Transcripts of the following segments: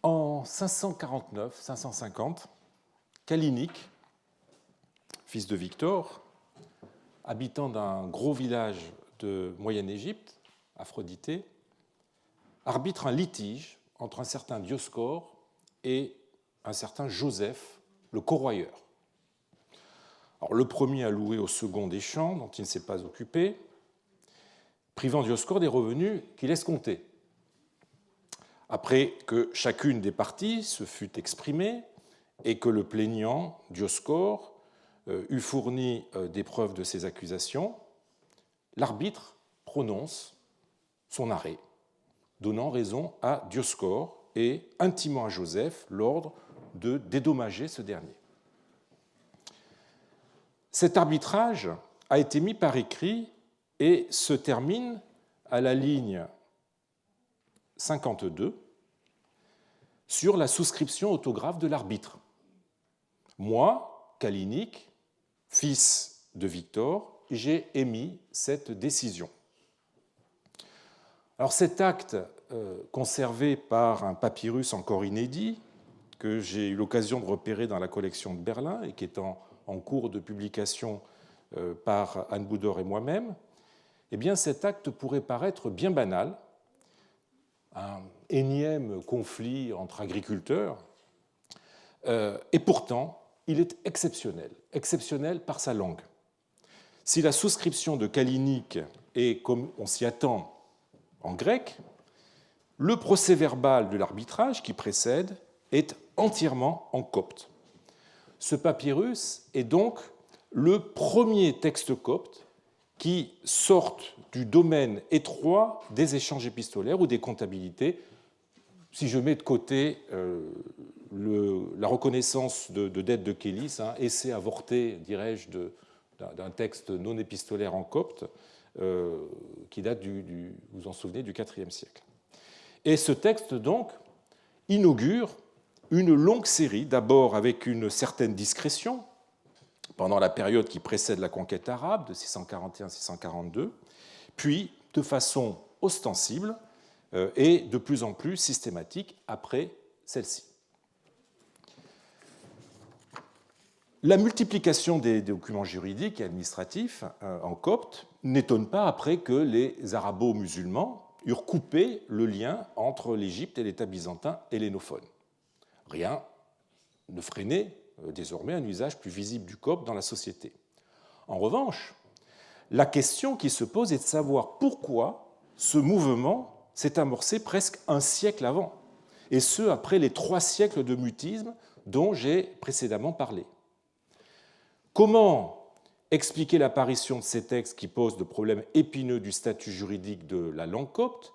En 549-550, Kalinic, fils de Victor, habitant d'un gros village de Moyenne-Égypte, Aphroditée, arbitre un litige entre un certain Dioscore et un certain Joseph, le corroyeur. Alors, le premier a loué au second des champs dont il ne s'est pas occupé, privant Dioscore des revenus qu'il escomptait. Après que chacune des parties se fut exprimée et que le plaignant, Dioscore, eut fourni des preuves de ses accusations, l'arbitre prononce son arrêt, donnant raison à Dioscore et intimant à Joseph l'ordre de dédommager ce dernier. Cet arbitrage a été mis par écrit et se termine à la ligne 52 sur la souscription autographe de l'arbitre. Moi, Kalinic, fils de Victor, j'ai émis cette décision. Alors cet acte, conservé par un papyrus encore inédit, que j'ai eu l'occasion de repérer dans la collection de Berlin et qui est en cours de publication par Anne Boudor et moi-même, eh bien cet acte pourrait paraître bien banal, un énième conflit entre agriculteurs, et pourtant, il est exceptionnel, exceptionnel par sa langue. Si la souscription de Kalinic est, comme on s'y attend, en grec, le procès-verbal de l'arbitrage qui précède est entièrement en copte. Ce papyrus est donc le premier texte copte qui sorte du domaine étroit des échanges épistolaires ou des comptabilités. Si je mets de côté la reconnaissance de dette de Kélis, essai avorté, dirais-je, d'un texte non épistolaire en copte, qui date, vous vous en souvenez, du IVe siècle. Et ce texte, donc, inaugure une longue série, d'abord avec une certaine discrétion, pendant la période qui précède la conquête arabe, de 641-642, puis de façon ostensible et de plus en plus systématique après celle-ci. La multiplication des documents juridiques et administratifs en copte n'étonne pas après que les arabo-musulmans eurent coupé le lien entre l'Égypte et l'État byzantin hellénophone. Rien ne freinait désormais un usage plus visible du copte dans la société. En revanche, la question qui se pose est de savoir pourquoi ce mouvement s'est amorcé presque un siècle avant, et ce, après les 3 siècles de mutisme dont j'ai précédemment parlé. Comment expliquer l'apparition de ces textes qui posent de problèmes épineux du statut juridique de la langue copte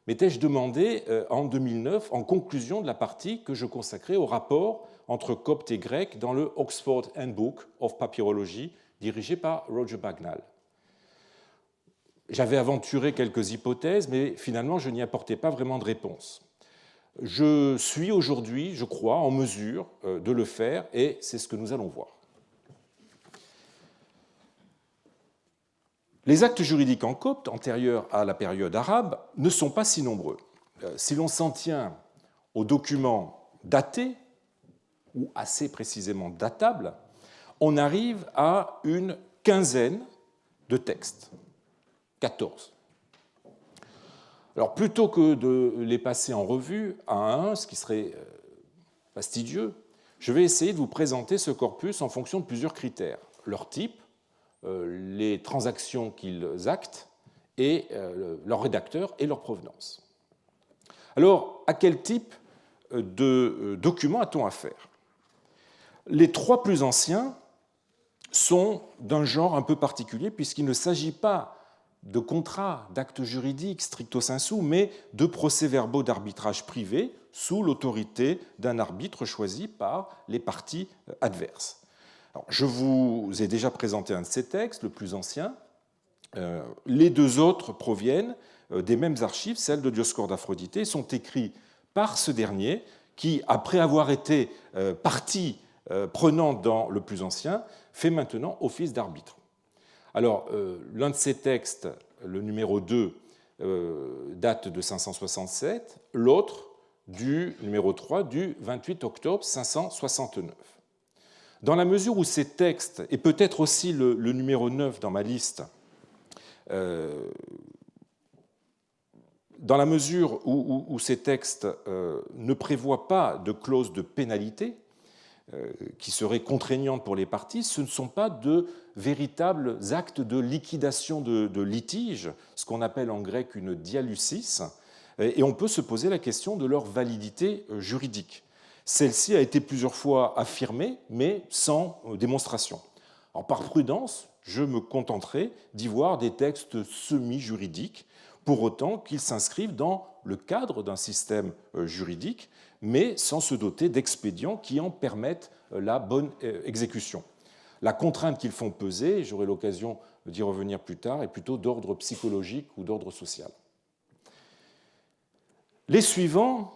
m'étais-je demandé en 2009, en conclusion de la partie que je consacrais au rapport entre copte et grec dans le Oxford Handbook of Papyrology, dirigé par Roger Bagnall. J'avais aventuré quelques hypothèses, mais finalement, je n'y apportais pas vraiment de réponse. Je suis aujourd'hui, je crois, en mesure de le faire, et c'est ce que nous allons voir. Les actes juridiques en copte, antérieurs à la période arabe, ne sont pas si nombreux. Si l'on s'en tient aux documents datés, ou assez précisément datables, on arrive à une quinzaine de textes, 14. Alors, plutôt que de les passer en revue un à un, ce qui serait fastidieux, je vais essayer de vous présenter ce corpus en fonction de plusieurs critères. Leur type, les transactions qu'ils actent, et leur rédacteur et leur provenance. Alors, à quel type de documents a-t-on affaire? Les 3 plus anciens sont d'un genre un peu particulier, puisqu'il ne s'agit pas de contrats, d'actes juridiques stricto sensu, mais de procès-verbaux d'arbitrage privé sous l'autorité d'un arbitre choisi par les parties adverses. Alors, je vous ai déjà présenté un de ces textes, le plus ancien. Les 2 autres proviennent des mêmes archives, celles de Dioscore d'Aphroditée, sont écrits par ce dernier qui, après avoir été partie prenante dans le plus ancien, fait maintenant office d'arbitre. Alors, l'un de ces textes, le numéro 2, date de 567, l'autre du numéro 3 du 28 octobre 569. Dans la mesure où ces textes, et peut-être aussi le numéro 9 dans ma liste, dans la mesure où ces textes ne prévoient pas de clause de pénalité qui serait contraignante pour les parties, ce ne sont pas de véritables actes de liquidation de litige, ce qu'on appelle en grec une dialusis, et on peut se poser la question de leur validité juridique. Celle-ci a été plusieurs fois affirmée, mais sans démonstration. Alors, par prudence, je me contenterai d'y voir des textes semi-juridiques, pour autant qu'ils s'inscrivent dans le cadre d'un système juridique, mais sans se doter d'expédients qui en permettent la bonne exécution. La contrainte qu'ils font peser, j'aurai l'occasion d'y revenir plus tard, est plutôt d'ordre psychologique ou d'ordre social. Les suivants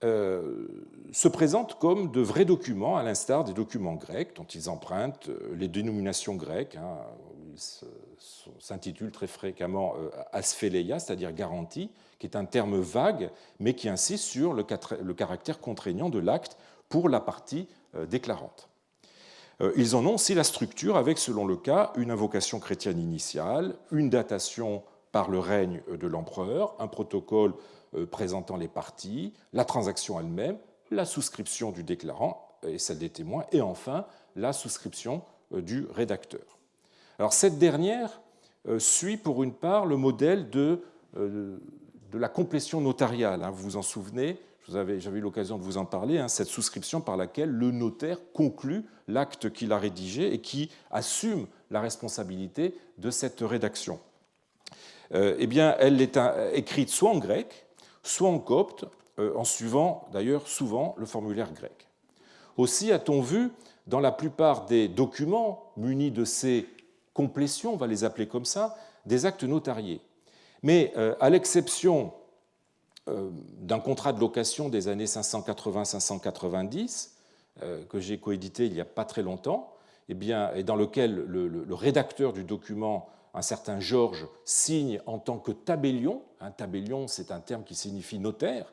se présentent comme de vrais documents, à l'instar des documents grecs, dont ils empruntent les dénominations grecques. Ils s'intitulent très fréquemment asphéléia, c'est-à-dire garantie, qui est un terme vague, mais qui insiste sur le caractère contraignant de l'acte pour la partie déclarante. Ils en ont aussi la structure avec, selon le cas, une invocation chrétienne initiale, une datation par le règne de l'empereur, un protocole présentant les parties, la transaction elle-même, la souscription du déclarant et celle des témoins, et enfin la souscription du rédacteur. Alors cette dernière suit pour une part le modèle de la complétion notariale. Vous vous en souvenez, j'avais eu l'occasion de vous en parler, cette souscription par laquelle le notaire conclut l'acte qu'il a rédigé et qui assume la responsabilité de cette rédaction. Eh bien, elle est écrite soit en grec, soit en copte, en suivant d'ailleurs souvent le formulaire grec. Aussi a-t-on vu dans la plupart des documents munis de ces complétions, on va les appeler comme ça, des actes notariés. Mais à l'exception d'un contrat de location des années 580-590, que j'ai coédité il n'y a pas très longtemps, et dans lequel le rédacteur du document, un certain Georges, signe en tant que tabellion, tabellion c'est un terme qui signifie notaire,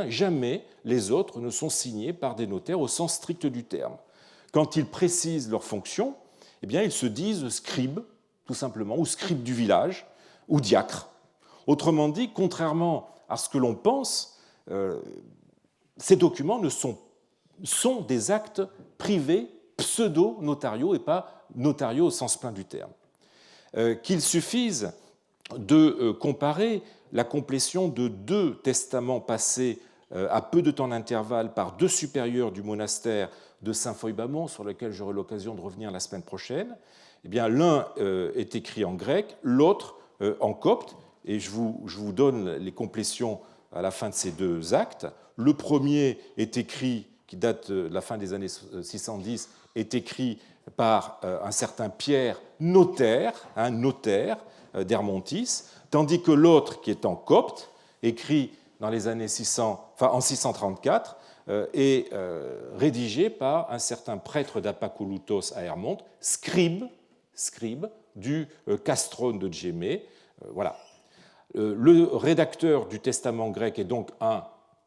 jamais les autres ne sont signés par des notaires au sens strict du terme. Quand ils précisent leurs fonctions, ils se disent scribe, tout simplement, ou scribe du village, ou diacre. Autrement dit, contrairement à ce que l'on pense, ces documents sont des actes privés, pseudo-notariaux, et pas notariaux au sens plein du terme. Qu'il suffise de comparer la complétion de 2 testaments passés à peu de temps d'intervalle par 2 supérieurs du monastère de Saint-Foy-Bamont, sur lequel j'aurai l'occasion de revenir la semaine prochaine. L'un est écrit en grec, l'autre en copte, et je vous donne les complétions à la fin de ces 2 actes. Le premier est écrit, qui date de la fin des années 610, est écrit par un certain Pierre Notaire, un notaire d'Hermontis, tandis que l'autre, qui est en copte, écrit dans les années en 634, est rédigé par un certain prêtre d'Apakouloutos à Hermonte, scribe du castrone de Djémé. Voilà. Le rédacteur du testament grec est donc un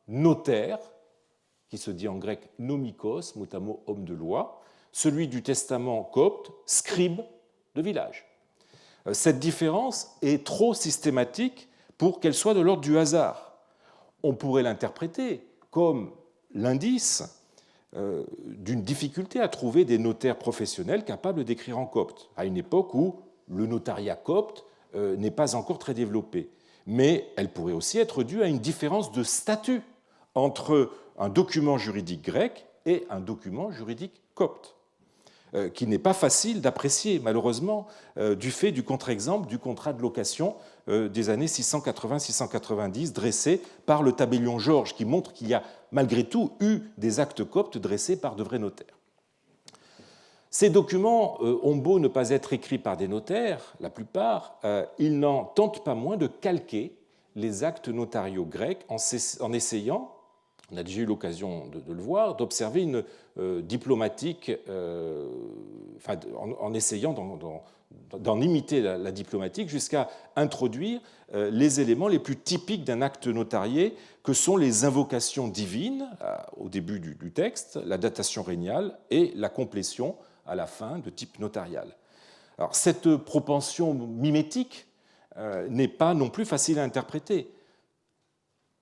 notaire, qui se dit en grec nomikos, mot à mot homme de loi, celui du testament copte, scribe de village. Cette différence est trop systématique pour qu'elle soit de l'ordre du hasard. On pourrait l'interpréter comme l'indice d'une difficulté à trouver des notaires professionnels capables d'écrire en copte, à une époque où le notariat copte n'est pas encore très développé. Mais elle pourrait aussi être due à une différence de statut entre un document juridique grec et un document juridique copte, qui n'est pas facile d'apprécier, malheureusement, du fait du contre-exemple du contrat de location des années 680-690 dressé par le tabellion Georges, qui montre qu'il y a malgré tout eu des actes coptes dressés par de vrais notaires. Ces documents ont beau ne pas être écrits par des notaires, la plupart, ils n'en tentent pas moins de calquer les actes notariaux grecs en essayant, on a déjà eu l'occasion de le voir, d'observer une diplomatique, en essayant d'en imiter la diplomatique jusqu'à introduire les éléments les plus typiques d'un acte notarié, que sont les invocations divines au début du texte, la datation régnale et la complétion à la fin de type notarial. Alors, cette propension mimétique n'est pas non plus facile à interpréter.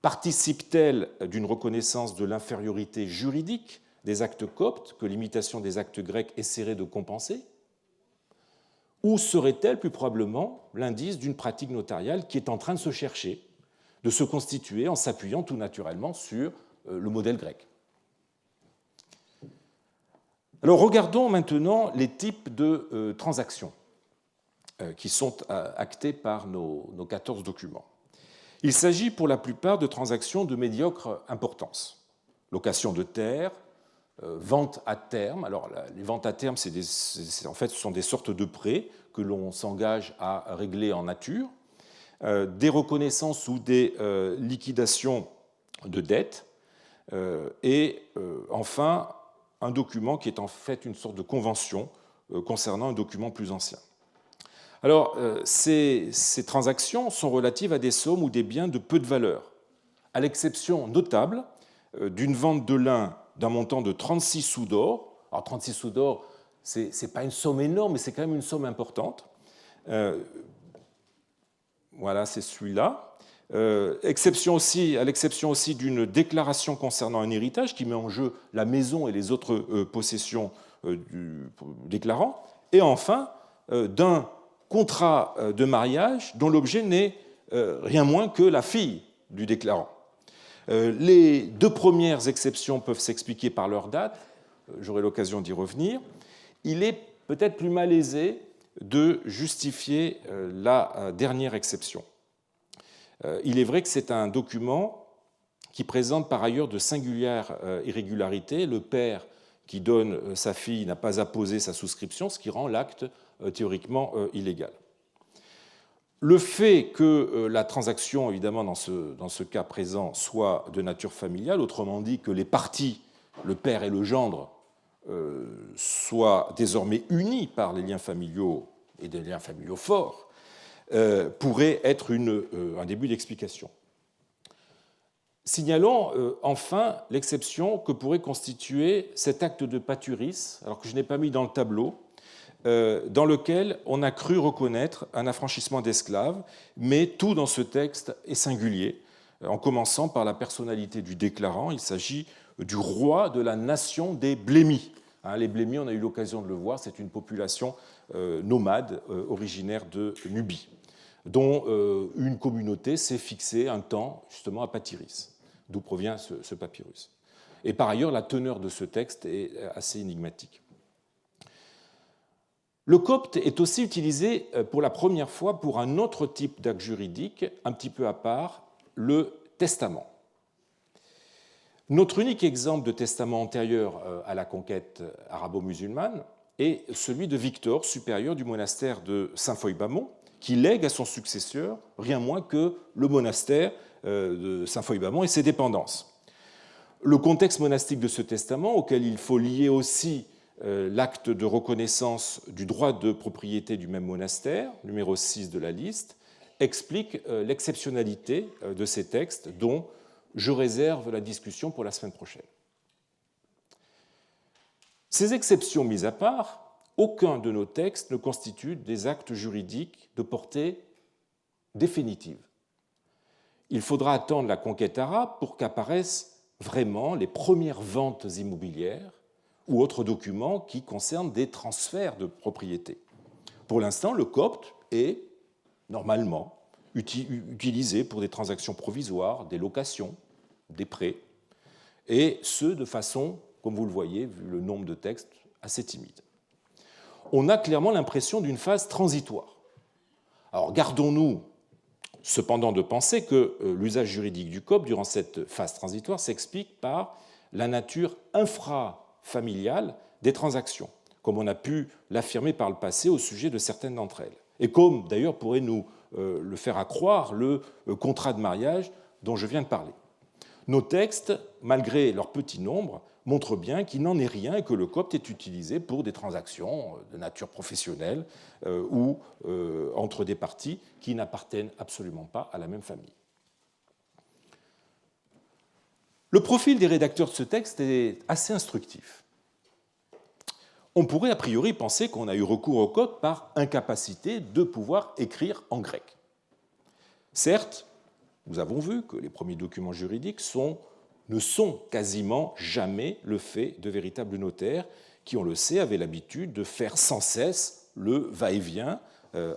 Participe-t-elle d'une reconnaissance de l'infériorité juridique des actes coptes que l'imitation des actes grecs essaierait de compenser? Ou serait-elle plus probablement l'indice d'une pratique notariale qui est en train de se chercher, de se constituer en s'appuyant tout naturellement sur le modèle grec? Alors regardons maintenant les types de transactions qui sont actées par nos 14 documents. Il s'agit pour la plupart de transactions de médiocre importance. Location de terre, vente à terme. Alors les ventes à terme, en fait, ce sont des sortes de prêts que l'on s'engage à régler en nature, des reconnaissances ou des liquidations de dettes, et enfin un document qui est en fait une sorte de convention concernant un document plus ancien. Alors, ces transactions sont relatives à des sommes ou des biens de peu de valeur, à l'exception notable d'une vente de lin d'un montant de 36 sous d'or. Alors, 36 sous d'or, ce n'est pas une somme énorme, mais c'est quand même une somme importante. Voilà, c'est celui-là. À l'exception aussi d'une déclaration concernant un héritage qui met en jeu la maison et les autres possessions du déclarant. Et enfin, d'un contrat de mariage dont l'objet n'est rien moins que la fille du déclarant. Les deux premières exceptions peuvent s'expliquer par leur date, j'aurai l'occasion d'y revenir. Il est peut-être plus malaisé de justifier la dernière exception. Il est vrai que c'est un document qui présente par ailleurs de singulières irrégularités. Le père qui donne sa fille n'a pas apposé sa souscription, ce qui rend l'acte théoriquement illégal. Le fait que la transaction, évidemment, dans ce cas présent, soit de nature familiale, autrement dit que les parties, le père et le gendre, soient désormais unis par les liens familiaux et des liens familiaux forts, pourrait être un début d'explication. Signalons enfin l'exception que pourrait constituer cet acte de pâturisse, alors que je n'ai pas mis dans le tableau, dans lequel on a cru reconnaître un affranchissement d'esclaves, mais tout dans ce texte est singulier, en commençant par la personnalité du déclarant. Il s'agit du roi de la nation des Blémis. Les Blémis, on a eu l'occasion de le voir, c'est une population nomade originaire de Nubie, dont une communauté s'est fixée un temps justement à Patiris, d'où provient ce papyrus. Et par ailleurs, la teneur de ce texte est assez énigmatique. Le copte est aussi utilisé pour la première fois pour un autre type d'acte juridique, un petit peu à part, le testament. Notre unique exemple de testament antérieur à la conquête arabo-musulmane est celui de Victor, supérieur du monastère de Saint-Foy-Bamont, qui lègue à son successeur rien moins que le monastère de Saint-Foy-Bamont et ses dépendances. Le contexte monastique de ce testament, auquel il faut lier aussi l'acte de reconnaissance du droit de propriété du même monastère, numéro 6 de la liste, explique l'exceptionnalité de ces textes dont je réserve la discussion pour la semaine prochaine. Ces exceptions mises à part, aucun de nos textes ne constitue des actes juridiques de portée définitive. Il faudra attendre la conquête arabe pour qu'apparaissent vraiment les premières ventes immobilières ou autres documents qui concernent des transferts de propriété. Pour l'instant, le copte est normalement utilisé pour des transactions provisoires, des locations, des prêts, et ce, de façon, comme vous le voyez, vu le nombre de textes, assez timide. On a clairement l'impression d'une phase transitoire. Alors, gardons-nous cependant de penser que l'usage juridique du copte durant cette phase transitoire s'explique par la nature infrafamiliale des transactions, comme on a pu l'affirmer par le passé au sujet de certaines d'entre elles, et comme d'ailleurs pourrait nous le faire accroire le contrat de mariage dont je viens de parler. Nos textes, malgré leur petit nombre, montre bien qu'il n'en est rien et que le copte est utilisé pour des transactions de nature professionnelle ou entre des parties qui n'appartiennent absolument pas à la même famille. Le profil des rédacteurs de ce texte est assez instructif. On pourrait a priori penser qu'on a eu recours au copte par incapacité de pouvoir écrire en grec. Certes, nous avons vu que les premiers documents juridiques ne sont quasiment jamais le fait de véritables notaires qui, on le sait, avaient l'habitude de faire sans cesse le va-et-vient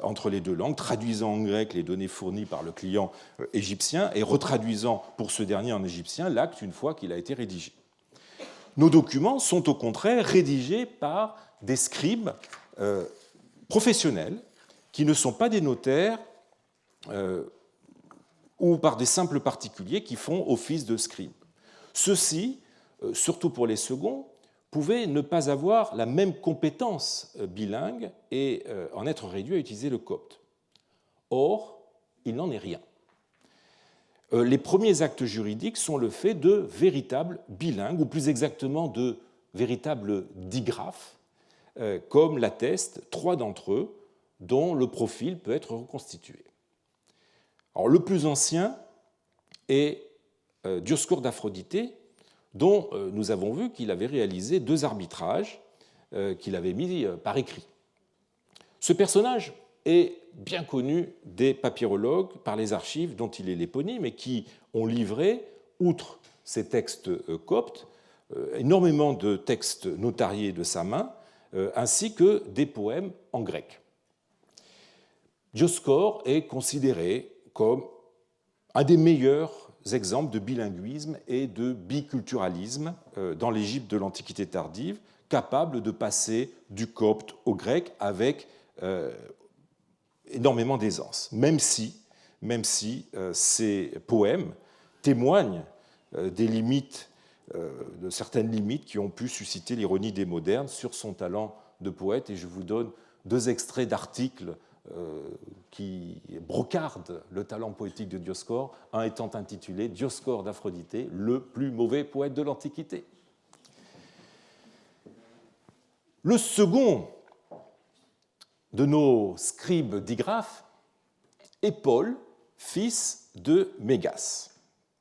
entre les deux langues, traduisant en grec les données fournies par le client égyptien et retraduisant pour ce dernier en égyptien l'acte une fois qu'il a été rédigé. Nos documents sont au contraire rédigés par des scribes professionnels qui ne sont pas des notaires ou par des simples particuliers qui font office de scribes. Ceux-ci, surtout pour les seconds, pouvaient ne pas avoir la même compétence bilingue et en être réduits à utiliser le copte. Or, il n'en est rien. Les premiers actes juridiques sont le fait de véritables bilingues, ou plus exactement de véritables digraphes, comme l'attestent 3 d'entre eux, dont le profil peut être reconstitué. Alors, le plus ancien est Dioscore d'Aphroditê, dont nous avons vu qu'il avait réalisé 2 arbitrages qu'il avait mis par écrit. Ce personnage est bien connu des papyrologues par les archives dont il est l'éponyme et qui ont livré, outre ces textes coptes, énormément de textes notariés de sa main, ainsi que des poèmes en grec. Dioscore est considéré comme un des meilleurs exemples de bilinguisme et de biculturalisme dans l'Égypte de l'Antiquité tardive, capable de passer du copte au grec avec énormément d'aisance, même si ces poèmes témoignent des limites, de certaines limites qui ont pu susciter l'ironie des modernes sur son talent de poète. Et je vous donne 2 extraits d'articles qui brocardent le talent poétique de Dioscore, un étant intitulé « Dioscore d'Aphroditê, le plus mauvais poète de l'Antiquité ». Le second de nos scribes digraphes est Paul, fils de Mégas,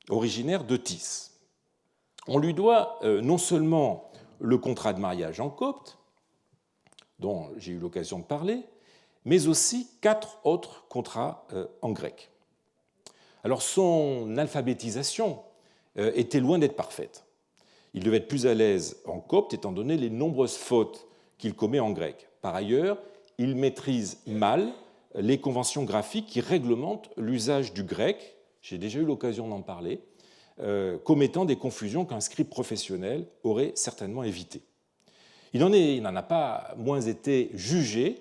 originaire de Tis. On lui doit non seulement le contrat de mariage en copte, dont j'ai eu l'occasion de parler, mais aussi 4 autres contrats en grec. Alors son alphabétisation était loin d'être parfaite. Il devait être plus à l'aise en copte étant donné les nombreuses fautes qu'il commet en grec. Par ailleurs, il maîtrise mal les conventions graphiques qui réglementent l'usage du grec, j'ai déjà eu l'occasion d'en parler, commettant des confusions qu'un scribe professionnel aurait certainement évitées. Il n'en a pas moins été jugé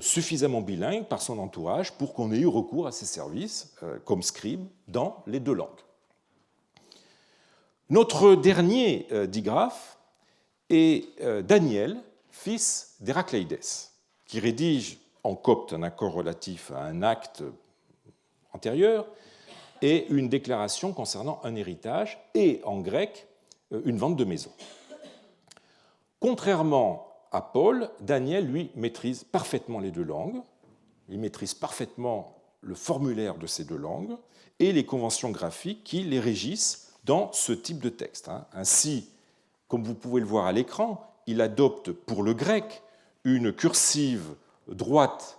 suffisamment bilingue par son entourage pour qu'on ait eu recours à ses services comme scribe dans les 2 langues. Notre dernier digraphe est Daniel, fils d'Héracléidès, qui rédige en copte un accord relatif à un acte antérieur et une déclaration concernant un héritage, et en grec, une vente de maison. Contrairement à Paul, Daniel, lui, maîtrise parfaitement les 2 langues, il maîtrise parfaitement le formulaire de ces 2 langues et les conventions graphiques qui les régissent dans ce type de texte. Ainsi, comme vous pouvez le voir à l'écran, il adopte pour le grec une cursive droite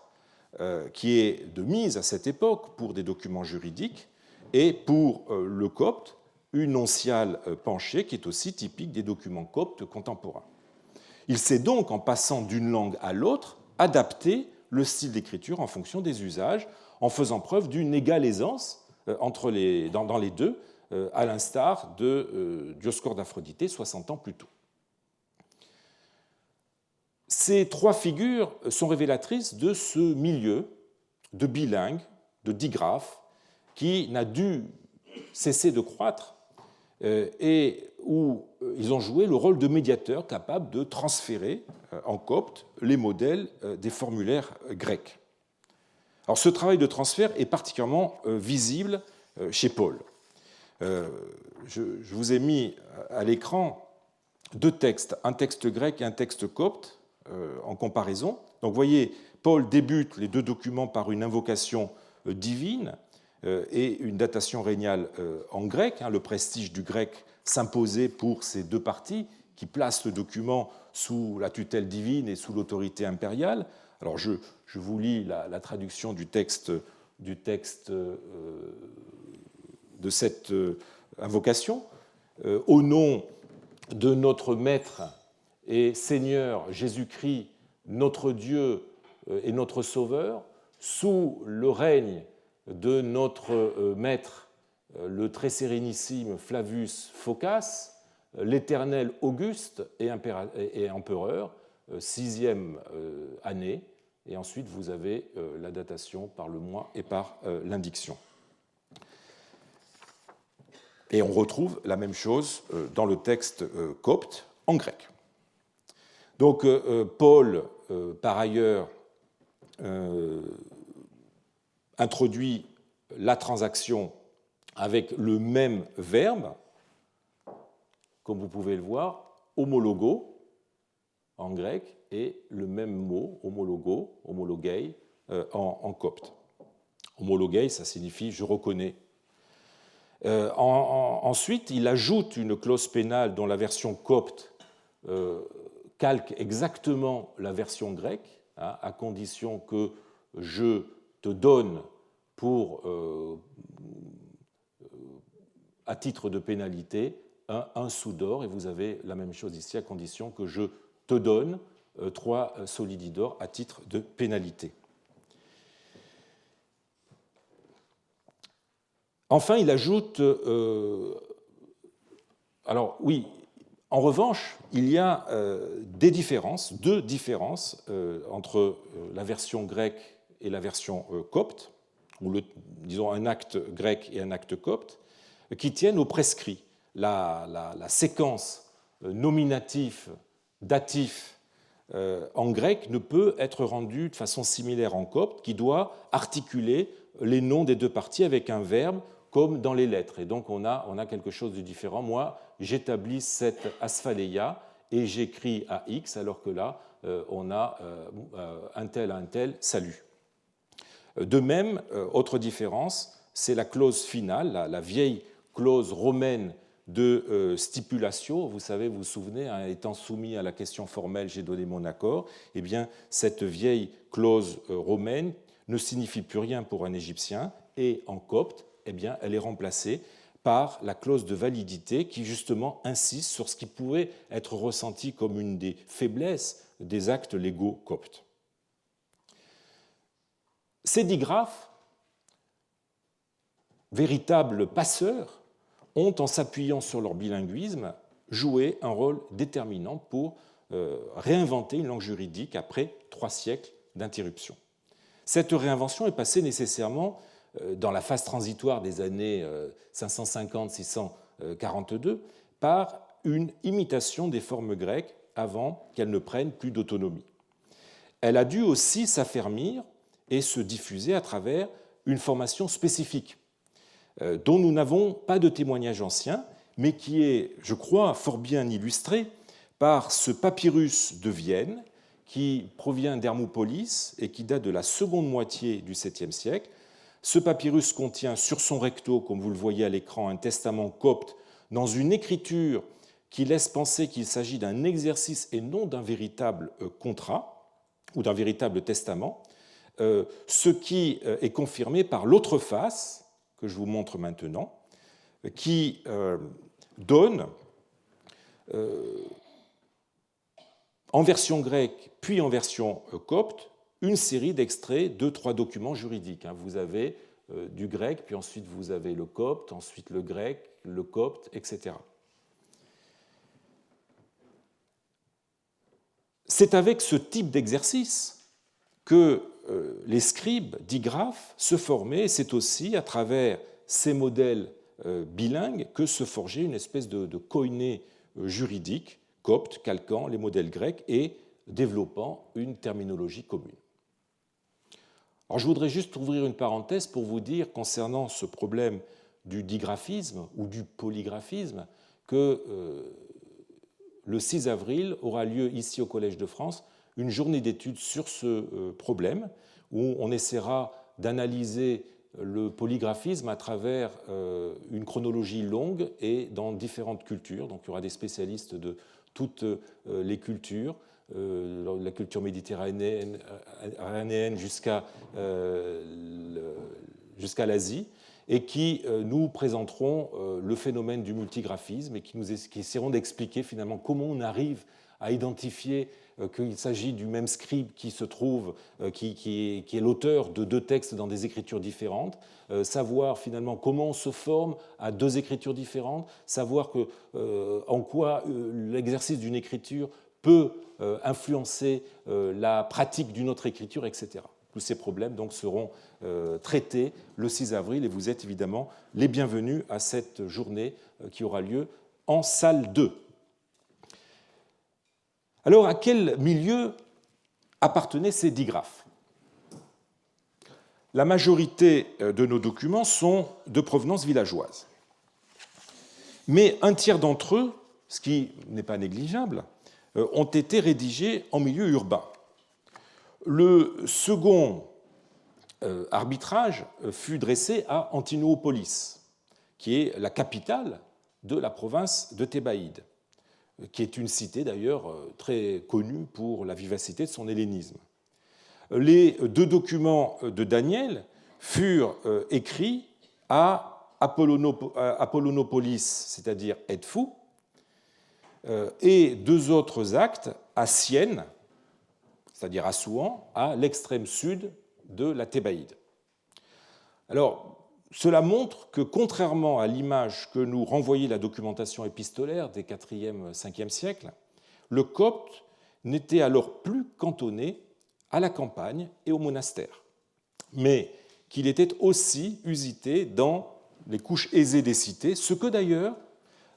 qui est de mise à cette époque pour des documents juridiques, et pour le copte, une onciale penchée qui est aussi typique des documents coptes contemporains. Il sait donc, en passant d'une langue à l'autre, adapter le style d'écriture en fonction des usages, en faisant preuve d'une égale aisance dans les 2, à l'instar de Dioscore d'Aphroditê 60 ans plus tôt. Ces 3 figures sont révélatrices de ce milieu de bilingues, de digraphes, qui n'a dû cesser de croître et où ils ont joué le rôle de médiateurs capables de transférer en copte les modèles des formulaires grecs. Alors, ce travail de transfert est particulièrement visible chez Paul. Je vous ai mis à l'écran deux textes, un texte grec et un texte copte, en comparaison. Donc vous voyez, Paul débute les deux documents par une invocation divine et une datation régnale en grec. Le prestige du grec s'imposait pour ces deux parties qui placent le document sous la tutelle divine et sous l'autorité impériale. Alors je vous lis la traduction du texte de cette invocation. Au nom de notre Maître et Seigneur Jésus-Christ, notre Dieu et notre Sauveur, sous le règne de notre Maître, le très sérénissime Flavius Phocas, l'Éternel Auguste et empereur, 6e année, et ensuite vous avez la datation par le mois et par l'indiction. Et on retrouve la même chose dans le texte copte en grec. Donc Paul, par ailleurs, introduit la transaction avec le même verbe, comme vous pouvez le voir, homologo en grec, et le même mot, homologo, homologei, en copte. Homologei, ça signifie « je reconnais ». Ensuite, il ajoute une clause pénale dont la version copte calque exactement la version grecque, à condition que je te donne à titre de pénalité un sou d'or, et vous avez la même chose ici à condition que je te donne 3 solidi d'or à titre de pénalité. Enfin, il ajoute... alors oui, en revanche, il y a deux différences entre la version grecque et la version copte, ou disons un acte grec et un acte copte, qui tiennent au prescrit. La séquence nominatif, datif en grec ne peut être rendue de façon similaire en copte, qui doit articuler les noms des deux parties avec un verbe, comme dans les lettres. Et donc on a quelque chose de différent. Moi, j'établis cette asphaléia et j'écris à X, alors que là, on a un tel salut. De même, autre différence, c'est la clause finale, la vieille clause romaine de stipulatio. Vous savez, vous vous souvenez, étant soumis à la question formelle, j'ai donné mon accord. Eh bien, cette vieille clause romaine ne signifie plus rien pour un Égyptien, et en copte, eh bien, elle est remplacée par la clause de validité qui, justement, insiste sur ce qui pouvait être ressenti comme une des faiblesses des actes légaux coptes. Ces digraphes, véritables passeurs, ont, en s'appuyant sur leur bilinguisme, joué un rôle déterminant pour réinventer une langue juridique après 3 siècles d'interruption. Cette réinvention est passée nécessairement dans la phase transitoire des années 550-642 par une imitation des formes grecques avant qu'elles ne prennent plus d'autonomie. Elle a dû aussi s'affermir et se diffuser à travers une formation spécifique dont nous n'avons pas de témoignage ancien, mais qui est, je crois, fort bien illustré par ce papyrus de Vienne qui provient d'Hermopolis et qui date de la seconde moitié du 7e siècle. Ce papyrus contient sur son recto, comme vous le voyez à l'écran, un testament copte dans une écriture qui laisse penser qu'il s'agit d'un exercice et non d'un véritable contrat ou d'un véritable testament, ce qui est confirmé par l'autre face, que je vous montre maintenant, qui donne, en version grecque puis en version copte, une série d'extraits de 3 documents juridiques. Vous avez du grec, puis ensuite vous avez le copte, ensuite le grec, le copte, etc. C'est avec ce type d'exercice que les scribes digraphes se formaient, et c'est aussi à travers ces modèles bilingues que se forgeait une espèce de koiné juridique, copte, calquant les modèles grecs et développant une terminologie commune. Alors, je voudrais juste ouvrir une parenthèse pour vous dire, concernant ce problème du digraphisme ou du polygraphisme, que le 6 avril, aura lieu ici au Collège de France une journée d'études sur ce problème, où on essaiera d'analyser le polygraphisme à travers une chronologie longue et dans différentes cultures. Donc il y aura des spécialistes de toutes les cultures, la culture méditerranéenne jusqu'à l'Asie, et qui nous présenteront le phénomène du multigraphisme et qui essaieront d'expliquer finalement comment on arrive à identifier qu'il s'agit du même scribe qui se trouve, qui est l'auteur de deux textes dans des écritures différentes, savoir finalement comment on se forme à deux écritures différentes, savoir en quoi l'exercice d'une écriture peut influencer la pratique d'une autre écriture, etc. Tous ces problèmes donc seront traités le 6 avril et vous êtes évidemment les bienvenus à cette journée qui aura lieu en salle 2. Alors, à quel milieu appartenaient ces digraphes? La majorité de nos documents sont de provenance villageoise. Mais un tiers d'entre eux, ce qui n'est pas négligeable, ont été rédigés en milieu urbain. Le second arbitrage fut dressé à Antinoopolis, qui est la capitale de la province de Thébaïde, qui est une cité d'ailleurs très connue pour la vivacité de son hellénisme. Les deux documents de Daniel furent écrits à Apollonopolis, c'est-à-dire Edfou, et deux autres actes à Syène, c'est-à-dire Assouan, à l'extrême sud de la Thébaïde. Alors, cela montre que, contrairement à l'image que nous renvoyait la documentation épistolaire des 4e, 5e siècles, le copte n'était alors plus cantonné à la campagne et au monastère, mais qu'il était aussi usité dans les couches aisées des cités, ce que d'ailleurs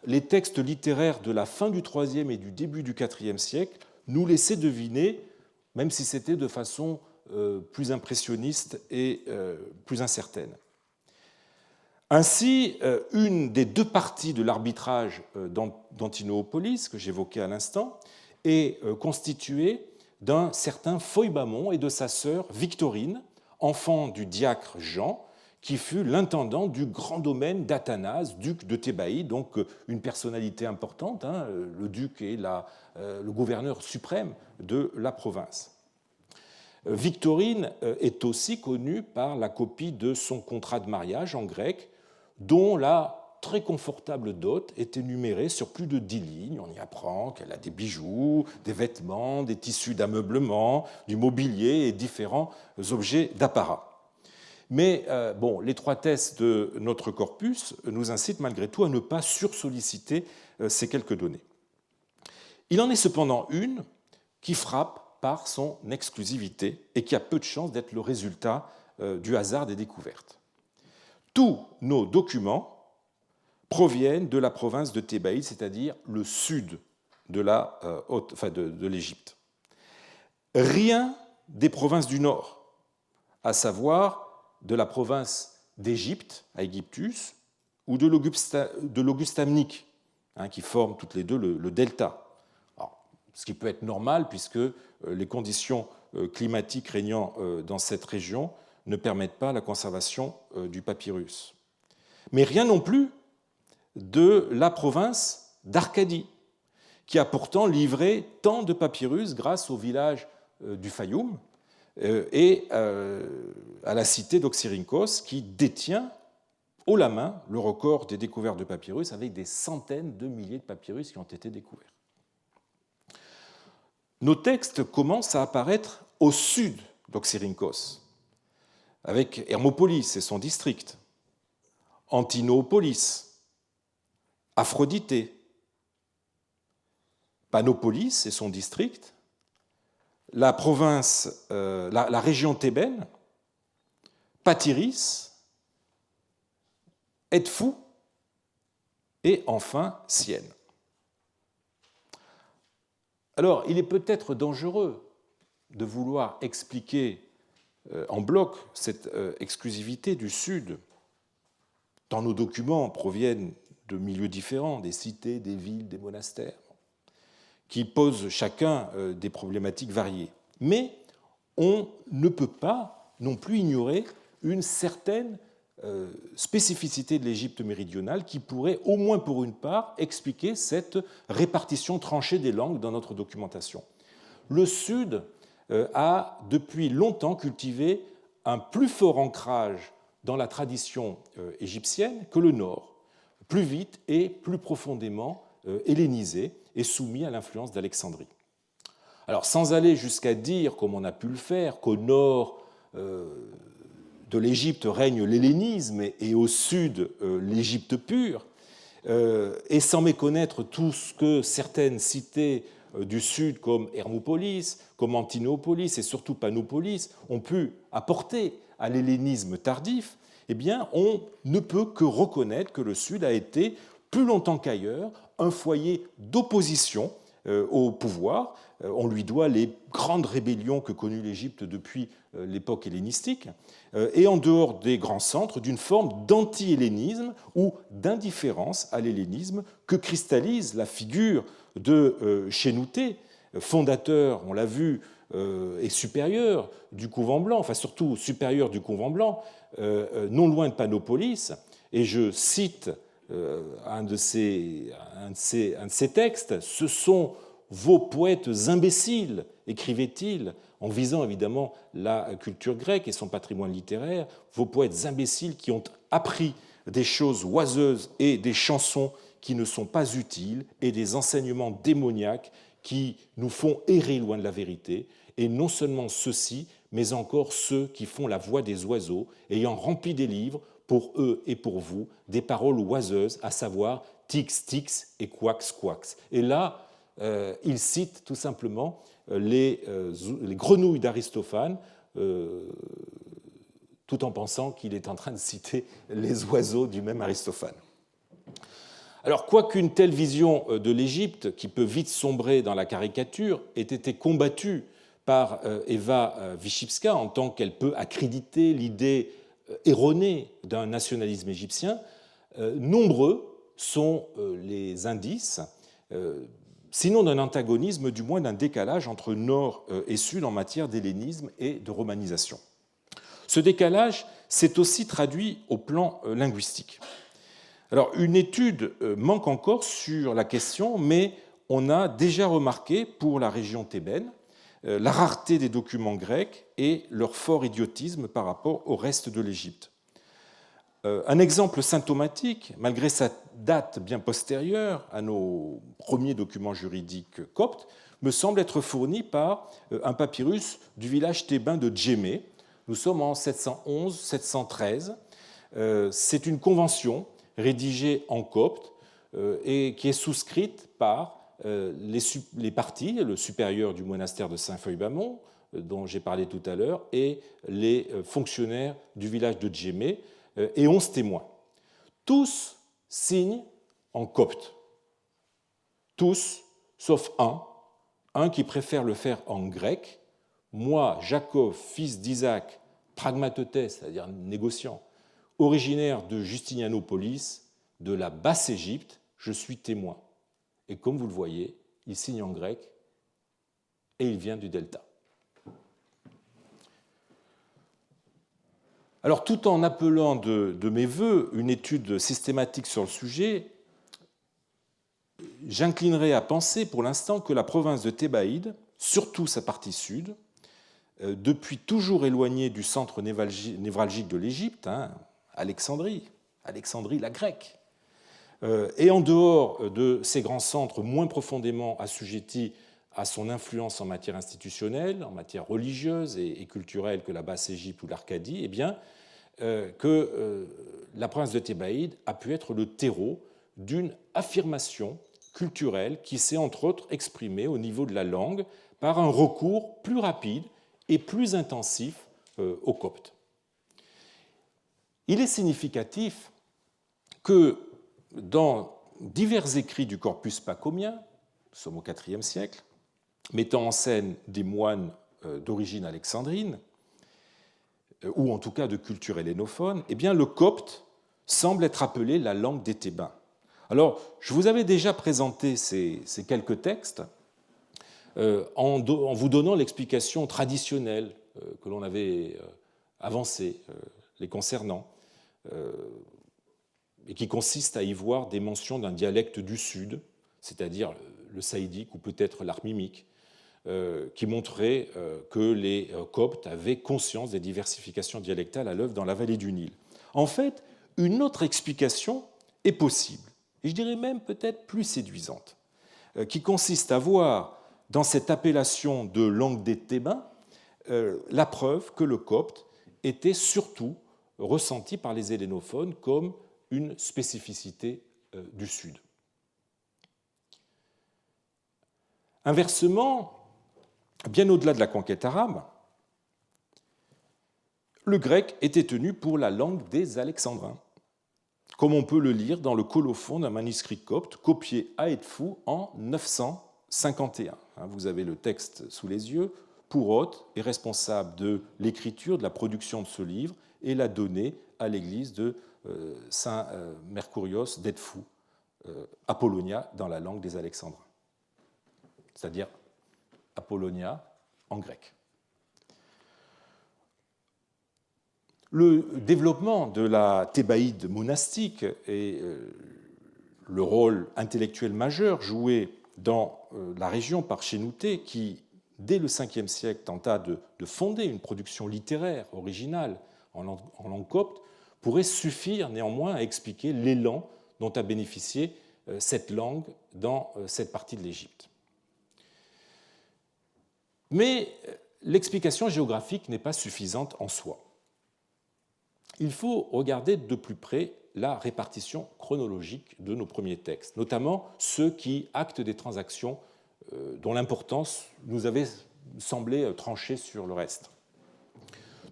les textes littéraires de la fin du IIIe et du début du IVe siècle nous laissaient deviner, même si c'était de façon plus impressionniste et plus incertaine. Ainsi, une des deux parties de l'arbitrage d'Antinoopolis, que j'évoquais à l'instant, est constituée d'un certain Phoibamon et de sa sœur Victorine, enfant du diacre Jean, qui fut l'intendant du grand domaine d'Athanase, duc de Thébaïde, donc une personnalité importante. Le duc est le gouverneur suprême de la province. Victorine est aussi connue par la copie de son contrat de mariage en grec, dont la très confortable dot est énumérée sur plus de 10 lignes. On y apprend qu'elle a des bijoux, des vêtements, des tissus d'ameublement, du mobilier et différents objets d'apparat. Mais l'étroitesse de notre corpus nous incite malgré tout à ne pas sursolliciter ces quelques données. Il en est cependant une qui frappe par son exclusivité et qui a peu de chances d'être le résultat du hasard des découvertes. Tous nos documents proviennent de la province de Thébaïde, c'est-à-dire le sud de l'Égypte. Rien des provinces du nord, à savoir de la province d'Égypte, à Aegyptus, ou de l'Augustamnique, qui forment toutes les deux le delta. Alors, ce qui peut être normal, puisque les conditions climatiques régnant dans cette région ne permettent pas la conservation du papyrus. Mais rien non plus de la province d'Arcadie, qui a pourtant livré tant de papyrus grâce au village du Fayoum et à la cité d'Oxyrhynchos, qui détient haut la main le record des découvertes de papyrus, avec des centaines de milliers de papyrus qui ont été découverts. Nos textes commencent à apparaître au sud d'Oxyrhynchos, avec Hermopolis et son district, Antinoopolis, Aphroditée, Panopolis et son district, la province, la région thébaine, Patiris, Edfou et enfin Syène. Alors, il est peut-être dangereux de vouloir expliquer en bloc cette exclusivité du Sud, tant nos documents proviennent de milieux différents, des cités, des villes, des monastères. qui posent chacun des problématiques variées. Mais on ne peut pas non plus ignorer une certaine spécificité de l'Égypte méridionale qui pourrait, au moins pour une part, expliquer cette répartition tranchée des langues dans notre documentation. Le Sud a depuis longtemps cultivé un plus fort ancrage dans la tradition égyptienne que le Nord, plus vite et plus profondément hellénisé et soumis à l'influence d'Alexandrie. Alors, sans aller jusqu'à dire, comme on a pu le faire, qu'au nord de l'Égypte règne l'hellénisme et au sud l'Égypte pure, et sans méconnaître tout ce que certaines cités du sud, comme Hermopolis, comme Antinopolis et surtout Panopolis, ont pu apporter à l'hellénisme tardif, eh bien, on ne peut que reconnaître que le Sud a été, plus longtemps qu'ailleurs, un foyer d'opposition au pouvoir. On lui doit les grandes rébellions que connut l'Égypte depuis l'époque hellénistique, et en dehors des grands centres, d'une forme d'anti-hellénisme ou d'indifférence à l'hellénisme que cristallise la figure de Chénouté, fondateur, on l'a vu, et supérieur du couvent blanc, enfin surtout supérieur du couvent blanc, non loin de Panopolis, et je cite un de ses textes, « Ce sont vos poètes imbéciles », écrivait-il, en visant évidemment la culture grecque et son patrimoine littéraire, « vos poètes imbéciles qui ont appris des choses oiseuses et des chansons qui ne sont pas utiles et des enseignements démoniaques qui nous font errer loin de la vérité, et non seulement ceux-ci, mais encore ceux qui font la voix des oiseaux, ayant rempli des livres, pour eux et pour vous, des paroles oiseuses, à savoir tix, tix et quax, quax. Et là, il cite tout simplement les grenouilles d'Aristophane, tout en pensant qu'il est en train de citer les oiseaux du même Aristophane. Alors, quoiqu'une telle vision de l'Égypte, qui peut vite sombrer dans la caricature, ait été combattue par Eva Wyszybska en tant qu'elle peut accréditer l'idée erronée d'un nationalisme égyptien, nombreux sont les indices, sinon d'un antagonisme, du moins d'un décalage entre Nord et Sud en matière d'hellénisme et de romanisation. Ce décalage s'est aussi traduit au plan linguistique. Alors, une étude manque encore sur la question, mais on a déjà remarqué pour la région thébaine la rareté des documents grecs et leur fort idiotisme par rapport au reste de l'Égypte. Un exemple symptomatique, malgré sa date bien postérieure à nos premiers documents juridiques coptes, me semble être fourni par un papyrus du village thébain de Djémé. Nous sommes en 711-713. C'est une convention rédigée en copte et qui est souscrite par les parties, le supérieur du monastère de Saint-Feuille-Bamont, dont j'ai parlé tout à l'heure, et les fonctionnaires du village de Djémé, et 11 témoins. Tous signent en copte. Tous, sauf un qui préfère le faire en grec. Moi, Jacob, fils d'Isaac, pragmatetes, c'est-à-dire négociant, originaire de Justinianopolis, de la Basse-Égypte, je suis témoin. Et comme vous le voyez, il signe en grec et il vient du delta. Alors, tout en appelant de mes voeux une étude systématique sur le sujet, j'inclinerai à penser pour l'instant que la province de Thébaïde, surtout sa partie sud, depuis toujours éloignée du centre névralgique de l'Égypte, Alexandrie la grecque, et en dehors de ces grands centres moins profondément assujettis à son influence en matière institutionnelle, en matière religieuse et culturelle que la Basse-Égypte ou l'Arcadie, eh bien, que la province de Thébaïde a pu être le terreau d'une affirmation culturelle qui s'est entre autres exprimée au niveau de la langue par un recours plus rapide et plus intensif au copte. Il est significatif que dans divers écrits du corpus pacomien, nous sommes au IVe siècle, mettant en scène des moines d'origine alexandrine, ou en tout cas de culture hellénophone, eh bien, le copte semble être appelé la langue des Thébains. Alors, je vous avais déjà présenté ces quelques textes en vous donnant l'explication traditionnelle que l'on avait avancée les concernant, et qui consiste à y voir des mentions d'un dialecte du Sud, c'est-à-dire le saïdique ou peut-être l'armimique, qui montrait que les Coptes avaient conscience des diversifications dialectales à l'œuvre dans la vallée du Nil. En fait, une autre explication est possible, et je dirais même peut-être plus séduisante, qui consiste à voir dans cette appellation de langue des Thébains la preuve que le copte était surtout ressenti par les hellénophones comme une spécificité du Sud. Inversement, bien au-delà de la conquête arabe, le grec était tenu pour la langue des Alexandrins, comme on peut le lire dans le colophon d'un manuscrit copte copié à Edfou en 951. Vous avez le texte sous les yeux. Pourote est responsable de l'écriture, de la production de ce livre et l'a donné à l'église de Saint Mercurios d'Edfou, Apollonia dans la langue des Alexandrins, c'est-à-dire Apollonia en grec. Le développement de la thébaïde monastique et le rôle intellectuel majeur joué dans la région par Chénouté, qui, dès le Ve siècle, tenta de fonder une production littéraire originale en langue copte, pourrait suffire néanmoins à expliquer l'élan dont a bénéficié cette langue dans cette partie de l'Égypte. Mais l'explication géographique n'est pas suffisante en soi. Il faut regarder de plus près la répartition chronologique de nos premiers textes, notamment ceux qui actent des transactions dont l'importance nous avait semblé trancher sur le reste.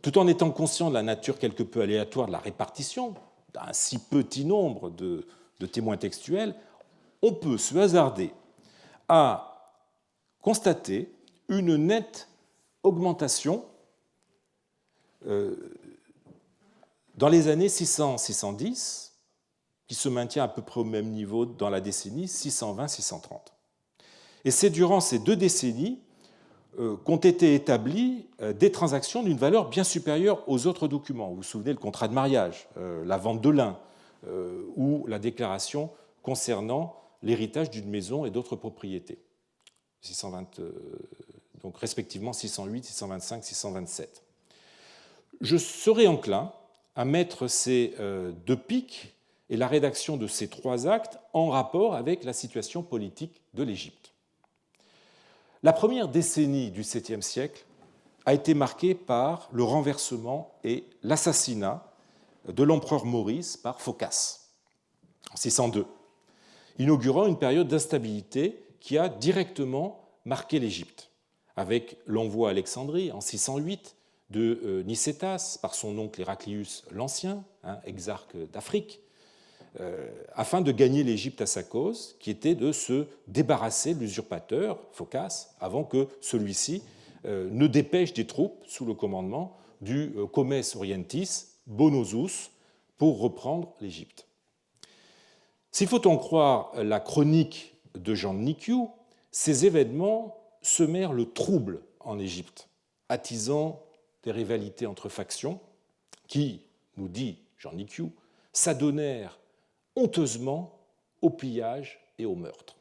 Tout en étant conscient de la nature quelque peu aléatoire de la répartition d'un si petit nombre de témoins textuels, on peut se hasarder à constater une nette augmentation dans les années 600-610, qui se maintient à peu près au même niveau dans la décennie 620-630. Et c'est durant ces 2 décennies qu'ont été établies des transactions d'une valeur bien supérieure aux autres documents. Vous vous souvenez, le contrat de mariage, la vente de lin ou la déclaration concernant l'héritage d'une maison et d'autres propriétés. 620, donc respectivement 608, 625, 627. Je serais enclin à mettre ces 2 pics et la rédaction de ces 3 actes en rapport avec la situation politique de l'Égypte. La première décennie du 7e siècle a été marquée par le renversement et l'assassinat de l'empereur Maurice par Phocas en 602, inaugurant une période d'instabilité qui a directement marqué l'Égypte, avec l'envoi à Alexandrie en 608 de Nicétas par son oncle Héraclius l'Ancien, exarque d'Afrique, afin de gagner l'Égypte à sa cause, qui était de se débarrasser de l'usurpateur, Phocas, avant que celui-ci ne dépêche des troupes sous le commandement du Comes Orientis, Bonosus, pour reprendre l'Égypte. S'il faut en croire la chronique de Jean de Nicciou, ces événements semèrent le trouble en Égypte, attisant des rivalités entre factions qui, nous dit Jean de Nicciou, s'adonnèrent honteusement au pillage et au meurtre.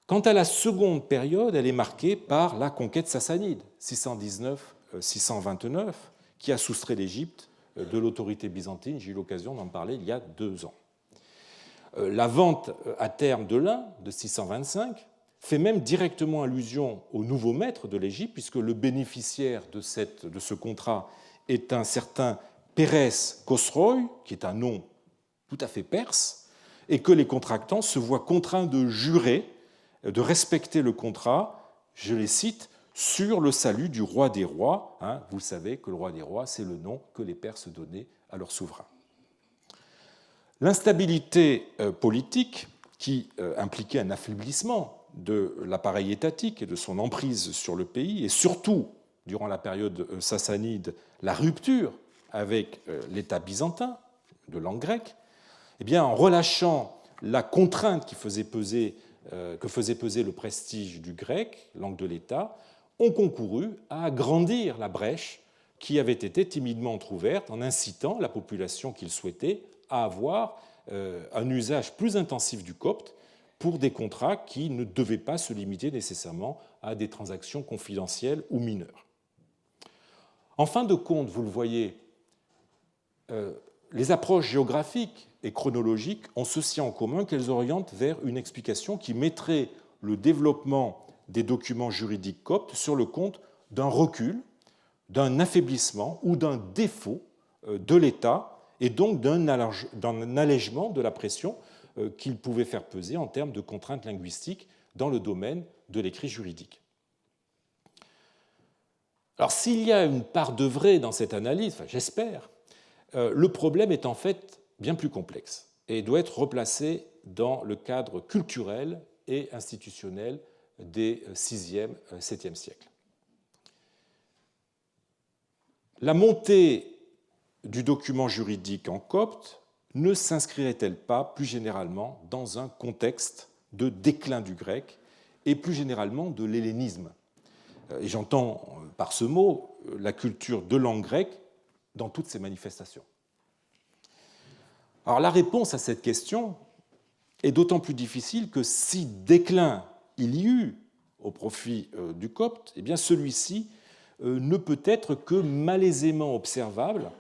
Quant à la seconde période, elle est marquée par la conquête sassanide, 619-629, qui a soustrait l'Égypte de l'autorité byzantine. J'ai eu l'occasion d'en parler il y a 2 ans. La vente à terme de lin de 625 fait même directement allusion au nouveau maître de l'Égypte, puisque le bénéficiaire de ce contrat est un certain Pérès Khosroï, qui est un nom tout à fait perse, et que les contractants se voient contraints de jurer, de respecter le contrat, je les cite, sur le salut du roi des rois. Vous savez que le roi des rois, c'est le nom que les Perses donnaient à leur souverain. L'instabilité politique, qui impliquait un affaiblissement de l'appareil étatique et de son emprise sur le pays, et surtout, durant la période sassanide, la rupture avec l'État byzantin de langue grecque, eh bien, en relâchant la contrainte qui faisait peser que faisait peser le prestige du grec, langue de l'État, ont concouru à agrandir la brèche qui avait été timidement entrouverte en incitant la population qu'ils souhaitaient à avoir un usage plus intensif du copte pour des contrats qui ne devaient pas se limiter nécessairement à des transactions confidentielles ou mineures. En fin de compte, vous le voyez, les approches géographiques et chronologiques ont ceci en commun qu'elles orientent vers une explication qui mettrait le développement des documents juridiques coptes sur le compte d'un recul, d'un affaiblissement ou d'un défaut de l'État et donc d'un allègement de la pression qu'il pouvait faire peser en termes de contraintes linguistiques dans le domaine de l'écrit juridique. Alors s'il y a une part de vrai dans cette analyse, enfin, j'espère, le problème est en fait bien plus complexe et doit être replacé dans le cadre culturel et institutionnel des 6e, 7e siècles. La montée du document juridique en copte ne s'inscrirait-elle pas plus généralement dans un contexte de déclin du grec et plus généralement de l'hellénisme? Et j'entends par ce mot la culture de langue grecque dans toutes ses manifestations. Alors la réponse à cette question est d'autant plus difficile que si déclin il y eut au profit du copte, eh bien celui-ci ne peut être que malaisément observable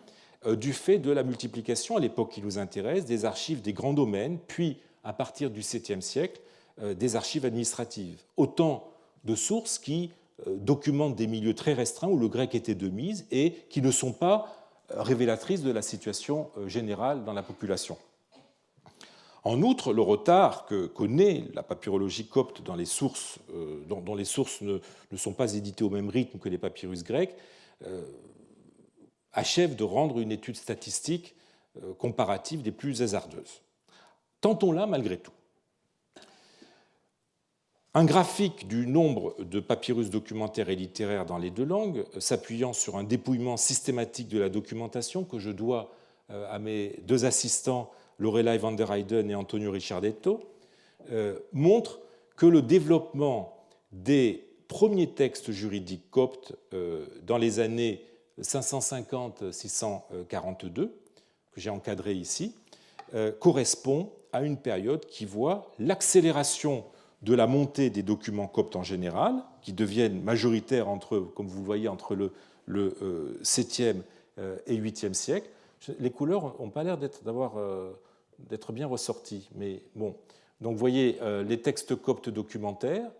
du fait de la multiplication, à l'époque qui nous intéresse, des archives des grands domaines, puis, à partir du 7e siècle, des archives administratives. Autant de sources qui documentent des milieux très restreints où le grec était de mise et qui ne sont pas révélatrices de la situation générale dans la population. En outre, le retard que connaît la papyrologie copte dans les sources, dont les sources ne sont pas éditées au même rythme que les papyrus grecs, achève de rendre une étude statistique comparative des plus hasardeuses. Tentons-la malgré tout. Un graphique du nombre de papyrus documentaires et littéraires dans les deux langues, s'appuyant sur un dépouillement systématique de la documentation que je dois à mes deux assistants, Lorelei van der Heyden et Antonio Ricciardetto, montre que le développement des premiers textes juridiques coptes dans les années 550-642, que j'ai encadré ici, correspond à une période qui voit l'accélération de la montée des documents coptes en général, qui deviennent majoritaires, comme vous le voyez, entre le 7e et 8e siècle. Les couleurs n'ont pas l'air d'être bien ressorties, mais bon. Donc vous voyez les textes coptes documentaires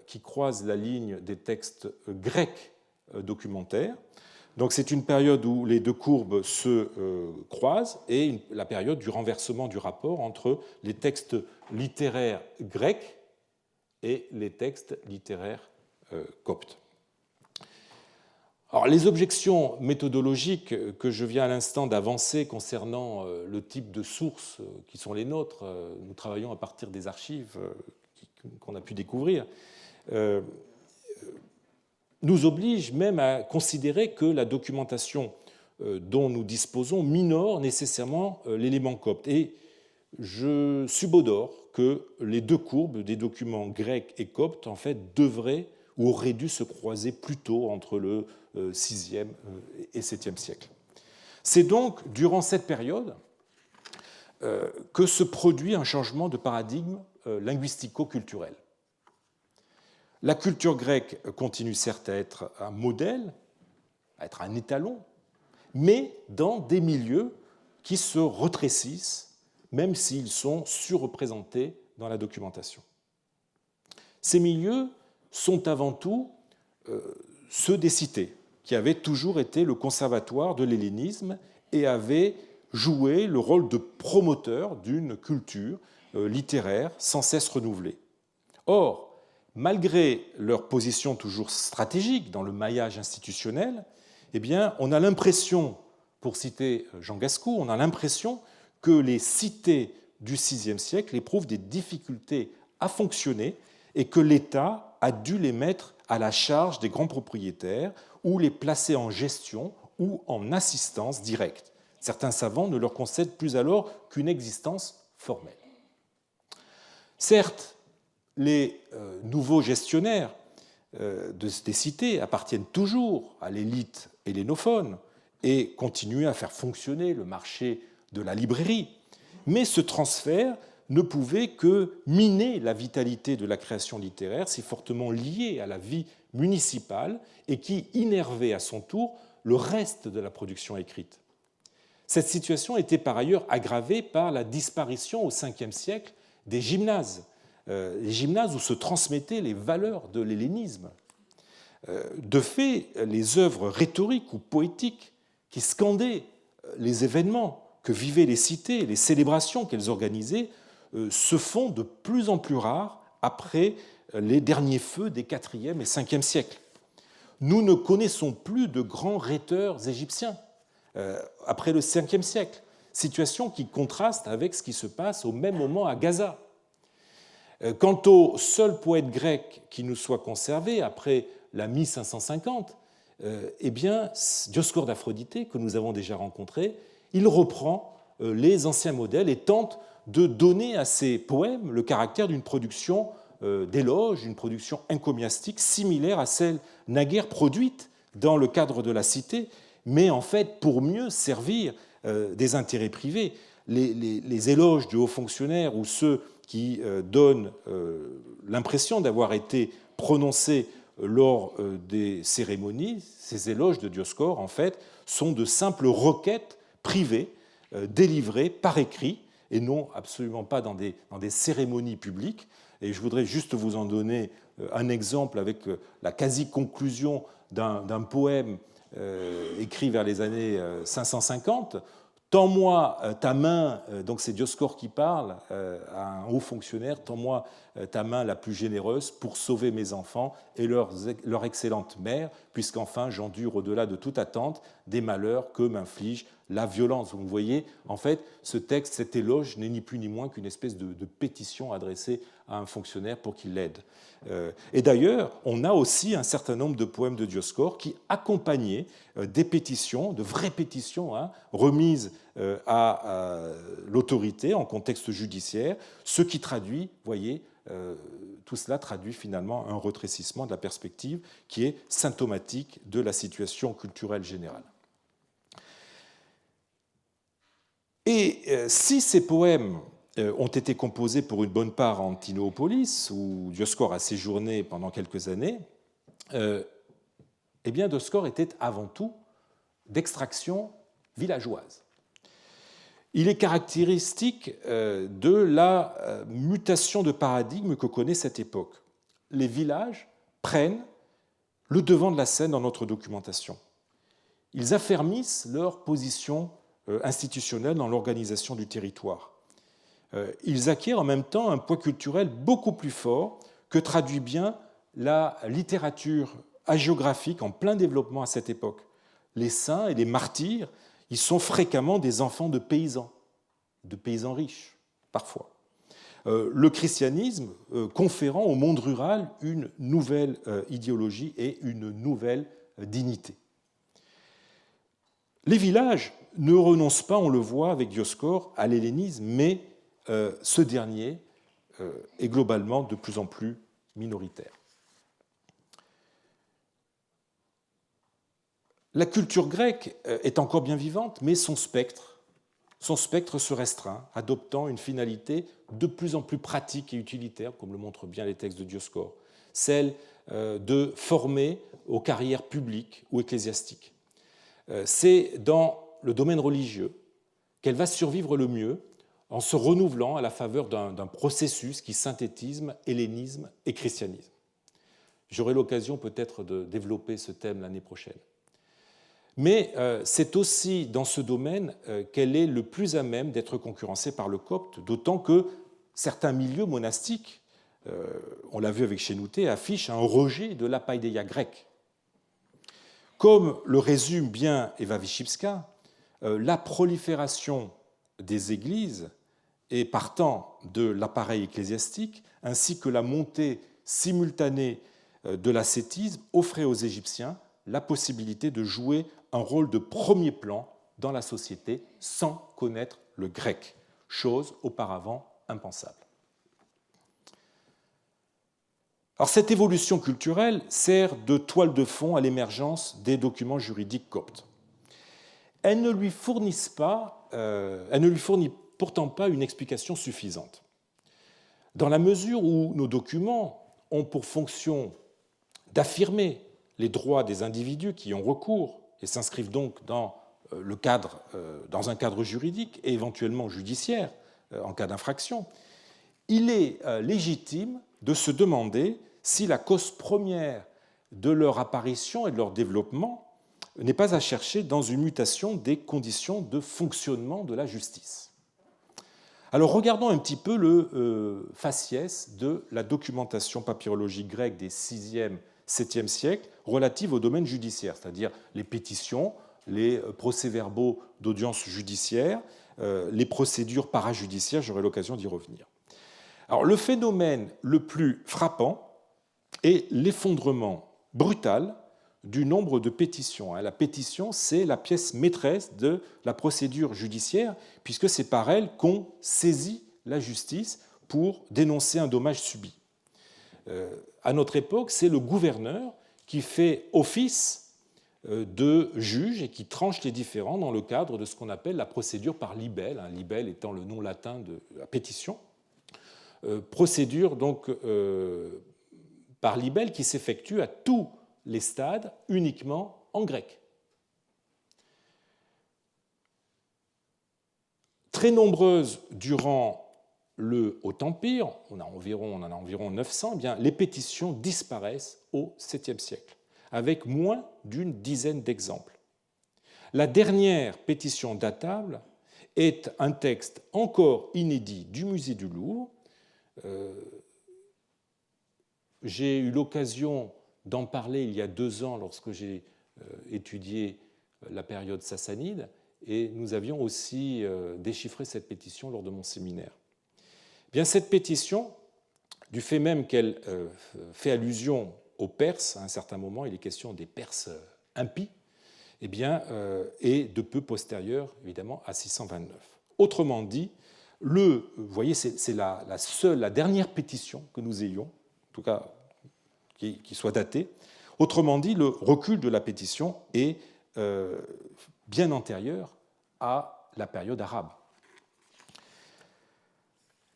qui croisent la ligne des textes grecs documentaires. Donc c'est une période où les deux courbes se croisent et la période du renversement du rapport entre les textes littéraires grecs et les textes littéraires coptes. Alors, les objections méthodologiques que je viens à l'instant d'avancer concernant le type de sources qui sont les nôtres, nous travaillons à partir des archives qu'on a pu découvrir, nous obligent même à considérer que la documentation dont nous disposons minore nécessairement l'élément copte. Et je subodore que les deux courbes des documents grecs et coptes en fait devraient ou auraient dû se croiser plus tôt entre le 6e et 7e siècle. C'est donc durant cette période que se produit un changement de paradigme linguistico-culturel. La culture grecque continue certes à être un modèle, à être un étalon, mais dans des milieux qui se rétrécissent, même s'ils sont surreprésentés dans la documentation. Ces milieux sont avant tout ceux des cités, qui avaient toujours été le conservatoire de l'hellénisme et avaient joué le rôle de promoteur d'une culture littéraire sans cesse renouvelée. Or, malgré leur position toujours stratégique dans le maillage institutionnel, eh bien, on a l'impression, pour citer Jean Gascou, on a l'impression que les cités du VIe siècle éprouvent des difficultés à fonctionner et que l'État a dû les mettre à la charge des grands propriétaires ou les placer en gestion ou en assistance directe. Certains savants ne leur concèdent plus alors qu'une existence formelle. Certes, les nouveaux gestionnaires des cités appartiennent toujours à l'élite hellénophone et continuent à faire fonctionner le marché de la librairie, mais ce transfert ne pouvait que miner la vitalité de la création littéraire, si fortement liée à la vie municipale et qui innervait à son tour le reste de la production écrite. Cette situation était par ailleurs aggravée par la disparition au Ve siècle des gymnases, les gymnases où se transmettaient les valeurs de l'hellénisme. De fait, les œuvres rhétoriques ou poétiques qui scandaient les événements que vivaient les cités, les célébrations qu'elles organisaient, se font de plus en plus rares après les derniers feux des IVe et Ve siècles. Nous ne connaissons plus de grands rhéteurs égyptiens après le Ve siècle, situation qui contraste avec ce qui se passe au même moment à Gaza. Quant au seul poète grec qui nous soit conservé après la mi-550, eh bien, Dioscore d'Aphroditê, que nous avons déjà rencontré, il reprend les anciens modèles et tente de donner à ses poèmes le caractère d'une production d'éloge, d'une production encomiastique similaire à celle naguère produite dans le cadre de la cité, mais en fait pour mieux servir des intérêts privés. Les éloges de hauts fonctionnaires ou ceux qui donnent l'impression d'avoir été prononcés lors des cérémonies, ces éloges de Dioscore, en fait, sont de simples requêtes privées délivrées par écrit et non absolument pas dans des cérémonies publiques. Et je voudrais juste vous en donner un exemple avec la quasi-conclusion d'un poème écrit vers les années 550. Tends-moi ta main, donc c'est Dioscore qui parle à un haut fonctionnaire, tends-moi ta main la plus généreuse pour sauver mes enfants et leur excellente mère, puisqu'enfin j'endure au-delà de toute attente des malheurs que m'inflige la violence. Vous voyez, en fait, ce texte, cet éloge n'est ni plus ni moins qu'une espèce de pétition adressée à un fonctionnaire pour qu'il l'aide. Et d'ailleurs, on a aussi un certain nombre de poèmes de Dioscore qui accompagnaient des pétitions, de vraies pétitions, remises à l'autorité en contexte judiciaire, ce qui traduit, voyez, tout cela traduit finalement un rétrécissement de la perspective qui est symptomatique de la situation culturelle générale. Et si ces poèmes ont été composés pour une bonne part à Antinoopolis, où Dioscore a séjourné pendant quelques années, eh bien Dioscore était avant tout d'extraction villageoise. Il est caractéristique de la mutation de paradigme que connaît cette époque. Les villages prennent le devant de la scène dans notre documentation. Ils affermissent leur position institutionnelle dans l'organisation du territoire. Ils acquièrent en même temps un poids culturel beaucoup plus fort que traduit bien la littérature hagiographique en plein développement à cette époque. Les saints et les martyrs, ils sont fréquemment des enfants de paysans riches, parfois. Le christianisme conférant au monde rural une nouvelle idéologie et une nouvelle dignité. Les villages ne renoncent pas, on le voit avec Dioscore, à l'hellénisme, mais ce dernier est globalement de plus en plus minoritaire. La culture grecque est encore bien vivante, mais son spectre se restreint, adoptant une finalité de plus en plus pratique et utilitaire, comme le montrent bien les textes de Dioscore, celle de former aux carrières publiques ou ecclésiastiques. C'est dans le domaine religieux qu'elle va survivre le mieux en se renouvelant à la faveur d'un processus qui synthétise hellénisme et christianisme. J'aurai l'occasion peut-être de développer ce thème l'année prochaine. Mais c'est aussi dans ce domaine qu'elle est le plus à même d'être concurrencée par le copte, d'autant que certains milieux monastiques, on l'a vu avec Chénouté, affichent un rejet de la paideia grecque. Comme le résume bien Eva Wyszybska, la prolifération des églises et partant de l'appareil ecclésiastique, ainsi que la montée simultanée de l'ascétisme, offrait aux Égyptiens la possibilité de jouer un rôle de premier plan dans la société sans connaître le grec, chose auparavant impensable. Alors, cette évolution culturelle sert de toile de fond à l'émergence des documents juridiques coptes. Elle ne lui fournit pourtant pas une explication suffisante. Dans la mesure où nos documents ont pour fonction d'affirmer les droits des individus qui y ont recours et s'inscrivent donc dans un cadre juridique et éventuellement judiciaire en cas d'infraction, il est légitime de se demander si la cause première de leur apparition et de leur développement n'est pas à chercher dans une mutation des conditions de fonctionnement de la justice. Alors regardons un petit peu le faciès de la documentation papyrologique grecque des 6e, 7e siècles relative au domaine judiciaire, c'est-à-dire les pétitions, les procès-verbaux d'audience judiciaire, les procédures parajudiciaires, j'aurai l'occasion d'y revenir. Alors, le phénomène le plus frappant est l'effondrement brutal du nombre de pétitions. La pétition, c'est la pièce maîtresse de la procédure judiciaire, puisque c'est par elle qu'on saisit la justice pour dénoncer un dommage subi. À notre époque, c'est le gouverneur qui fait office de juge et qui tranche les différends dans le cadre de ce qu'on appelle la procédure par libelle, libelle étant le nom latin de la pétition. Procédure donc par libelle qui s'effectue à tous les stades uniquement en grec. Très nombreuses durant le Haut Empire, on en a environ 900, eh bien, les pétitions disparaissent au 7e siècle, avec moins d'une dizaine d'exemples. La dernière pétition datable est un texte encore inédit du musée du Louvre. J'ai eu l'occasion d'en parler il y a 2 ans lorsque j'ai étudié la période sassanide, et nous avions aussi déchiffré cette pétition lors de mon séminaire. Bien, cette pétition, du fait même qu'elle fait allusion aux Perses, à un certain moment, il est question des Perses impies, eh bien, est de peu postérieure, évidemment, à 629. Autrement dit, vous voyez, c'est la dernière pétition que nous ayons, en tout cas qui soit datée. Autrement dit, le recul de la pétition est bien antérieur à la période arabe.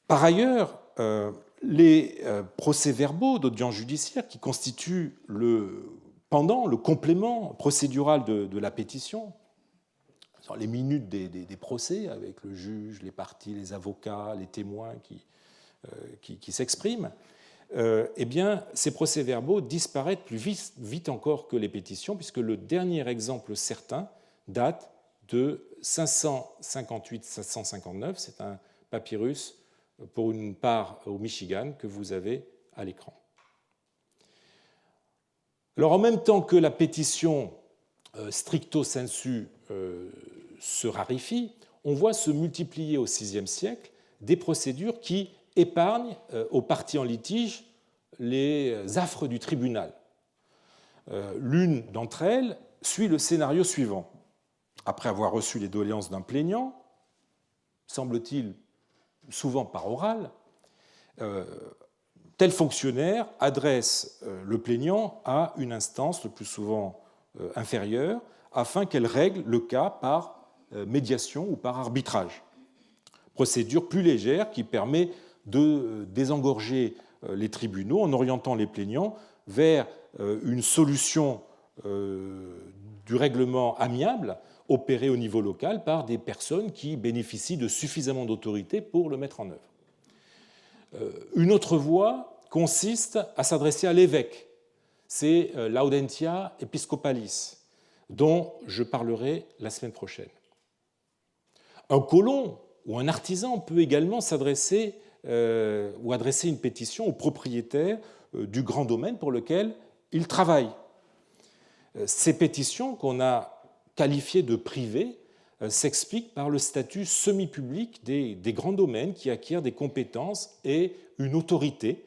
Par ailleurs, les procès-verbaux d'audience judiciaire qui constituent le pendant, le complément procédural de la pétition, les minutes des procès avec le juge, les parties, les avocats, les témoins qui s'expriment, eh bien, ces procès-verbaux disparaissent plus vite encore que les pétitions, puisque le dernier exemple certain date de 558-559. C'est un papyrus, pour une part au Michigan, que vous avez à l'écran. Alors, en même temps que la pétition stricto sensu se raréfie, on voit se multiplier au VIe siècle des procédures qui épargnent aux parties en litige les affres du tribunal. L'une d'entre elles suit le scénario suivant. Après avoir reçu les doléances d'un plaignant, semble-t-il souvent par oral, tel fonctionnaire adresse le plaignant à une instance le plus souvent inférieure afin qu'elle règle le cas par médiation ou par arbitrage. Procédure plus légère qui permet de désengorger les tribunaux en orientant les plaignants vers une solution du règlement amiable opérée au niveau local par des personnes qui bénéficient de suffisamment d'autorité pour le mettre en œuvre. Une autre voie consiste à s'adresser à l'évêque. C'est l'audentia episcopalis, dont je parlerai la semaine prochaine. Un colon ou un artisan peut également s'adresser ou adresser une pétition au propriétaire du grand domaine pour lequel il travaille. Ces pétitions qu'on a qualifiées de privées s'expliquent par le statut semi-public des grands domaines qui acquièrent des compétences et une autorité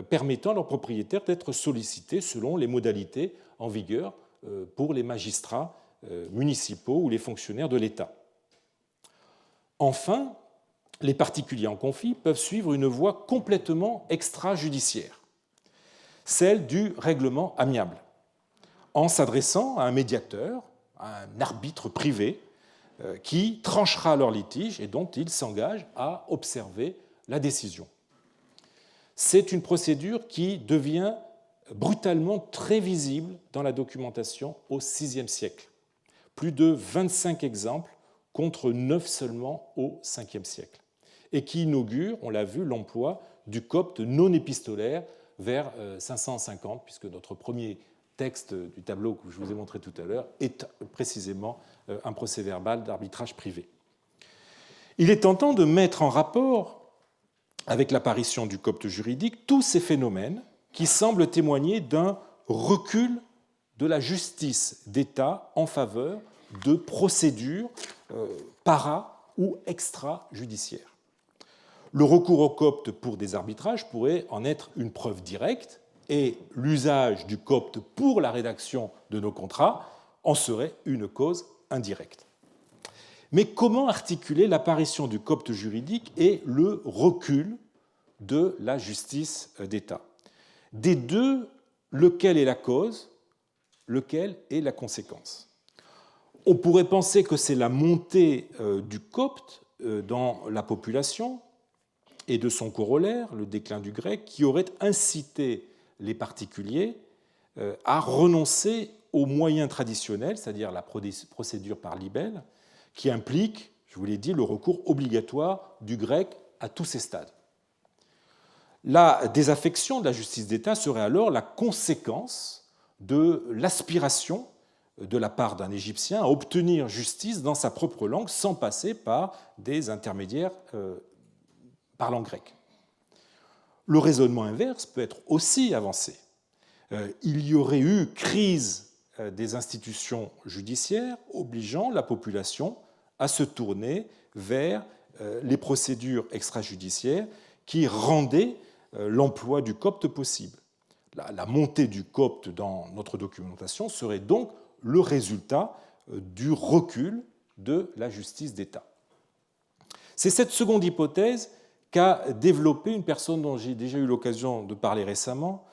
permettant à leurs propriétaires d'être sollicités selon les modalités en vigueur pour les magistrats municipaux ou les fonctionnaires de l'État. Enfin, les particuliers en conflit peuvent suivre une voie complètement extrajudiciaire. celle du règlement amiable, en s'adressant à un médiateur, à un arbitre privé, qui tranchera leur litige et dont ils s'engagent à observer la décision. C'est une procédure qui devient brutalement très visible dans la documentation au VIe siècle. Plus de 25 exemples contre 9 seulement au Ve siècle, et qui inaugure, on l'a vu, l'emploi du copte non épistolaire vers 550, puisque notre premier texte du tableau que je vous ai montré tout à l'heure est précisément un procès-verbal d'arbitrage privé. Il est tentant de mettre en rapport avec l'apparition du copte juridique tous ces phénomènes qui semblent témoigner d'un recul de la justice d'État en faveur de procédures para- ou extrajudiciaires. Le recours au copte pour des arbitrages pourrait en être une preuve directe, et l'usage du copte pour la rédaction de nos contrats en serait une cause indirecte. Mais comment articuler l'apparition du copte juridique et le recul de la justice d'État? Des deux, lequel est la cause, lequel est la conséquence? On pourrait penser que c'est la montée du copte dans la population et de son corollaire, le déclin du grec, qui aurait incité les particuliers à renoncer aux moyens traditionnels, c'est-à-dire la procédure par libelle, qui implique, je vous l'ai dit, le recours obligatoire du grec à tous ses stades. La désaffection de la justice d'État serait alors la conséquence de l'aspiration de la part d'un Égyptien à obtenir justice dans sa propre langue sans passer par des intermédiaires parlant grec. Le raisonnement inverse peut être aussi avancé. Il y aurait eu crise des institutions judiciaires obligeant la population à se tourner vers les procédures extrajudiciaires qui rendaient l'emploi du copte possible. La montée du copte dans notre documentation serait donc le résultat du recul de la justice d'État. C'est cette seconde hypothèse qu'a développée une personne dont j'ai déjà eu l'occasion de parler récemment,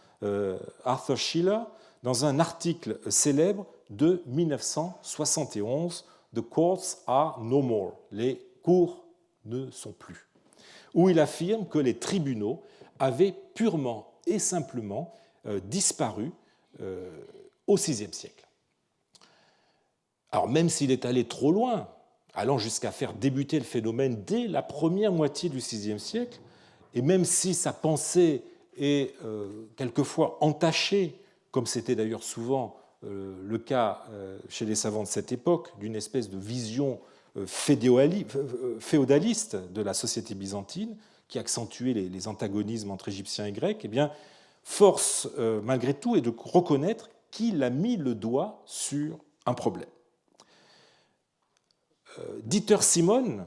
Arthur Schiller, dans un article célèbre de 1971, The Courts Are No More, les cours ne sont plus, où il affirme que les tribunaux avaient purement et simplement disparu au VIe siècle. Alors même s'il est allé trop loin, allant jusqu'à faire débuter le phénomène dès la première moitié du VIe siècle, et même si sa pensée est quelquefois entachée, comme c'était d'ailleurs souvent le cas chez les savants de cette époque, d'une espèce de vision féodaliste de la société byzantine, qui accentuait les antagonismes entre Égyptiens et Grecs, eh bien, force malgré tout est de reconnaître qu'il a mis le doigt sur un problème. Dieter Simon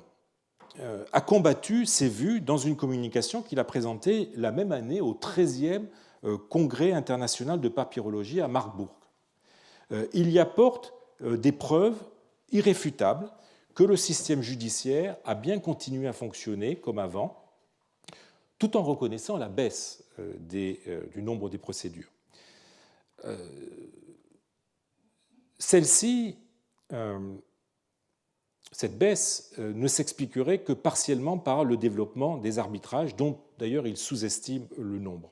a combattu ces vues dans une communication qu'il a présentée la même année au 13e Congrès international de papyrologie à Marbourg. Il y apporte des preuves irréfutables que le système judiciaire a bien continué à fonctionner comme avant, tout en reconnaissant la baisse du nombre des procédures. Cette baisse ne s'expliquerait que partiellement par le développement des arbitrages, dont d'ailleurs il sous-estime le nombre.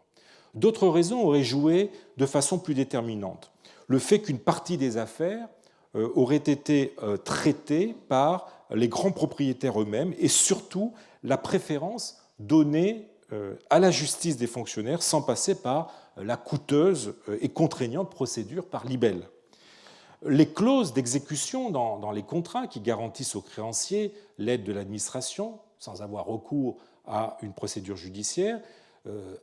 D'autres raisons auraient joué de façon plus déterminante. Le fait qu'une partie des affaires aurait été traitée par les grands propriétaires eux-mêmes et surtout la préférence donnée à la justice des fonctionnaires sans passer par la coûteuse et contraignante procédure par libelle. Les clauses d'exécution dans les contrats qui garantissent aux créanciers l'aide de l'administration sans avoir recours à une procédure judiciaire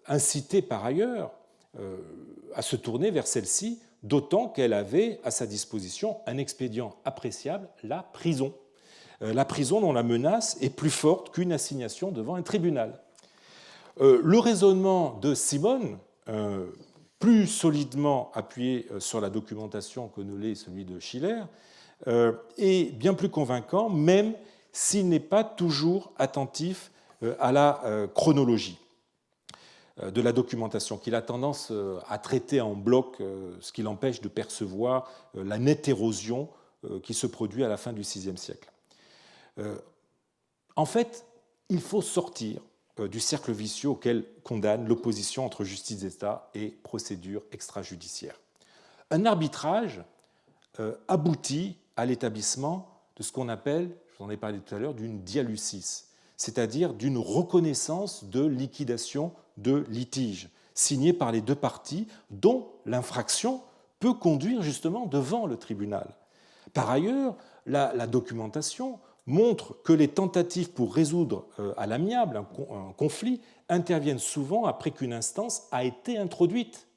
incitaient par ailleurs à se tourner vers celle-ci, d'autant qu'elle avait à sa disposition un expédient appréciable, la prison. La prison dont la menace est plus forte qu'une assignation devant un tribunal. Le raisonnement de Simon, plus solidement appuyé sur la documentation que ne l'est celui de Schiller, est bien plus convaincant, même s'il n'est pas toujours attentif à la chronologie. de la documentation, qu'il a tendance à traiter en bloc, ce qui l'empêche de percevoir la nette érosion qui se produit à la fin du VIe siècle. En fait, il faut sortir du cercle vicieux auquel condamne l'opposition entre justice d'État et procédure extrajudiciaire. Un arbitrage aboutit à l'établissement de ce qu'on appelle, je vous en ai parlé tout à l'heure, d'une dialusis, c'est-à-dire d'une reconnaissance de liquidation de litige, signée par les deux parties, dont l'infraction peut conduire justement devant le tribunal. Par ailleurs, la documentation montre que les tentatives pour résoudre à l'amiable un conflit interviennent souvent après qu'une instance a été introduite,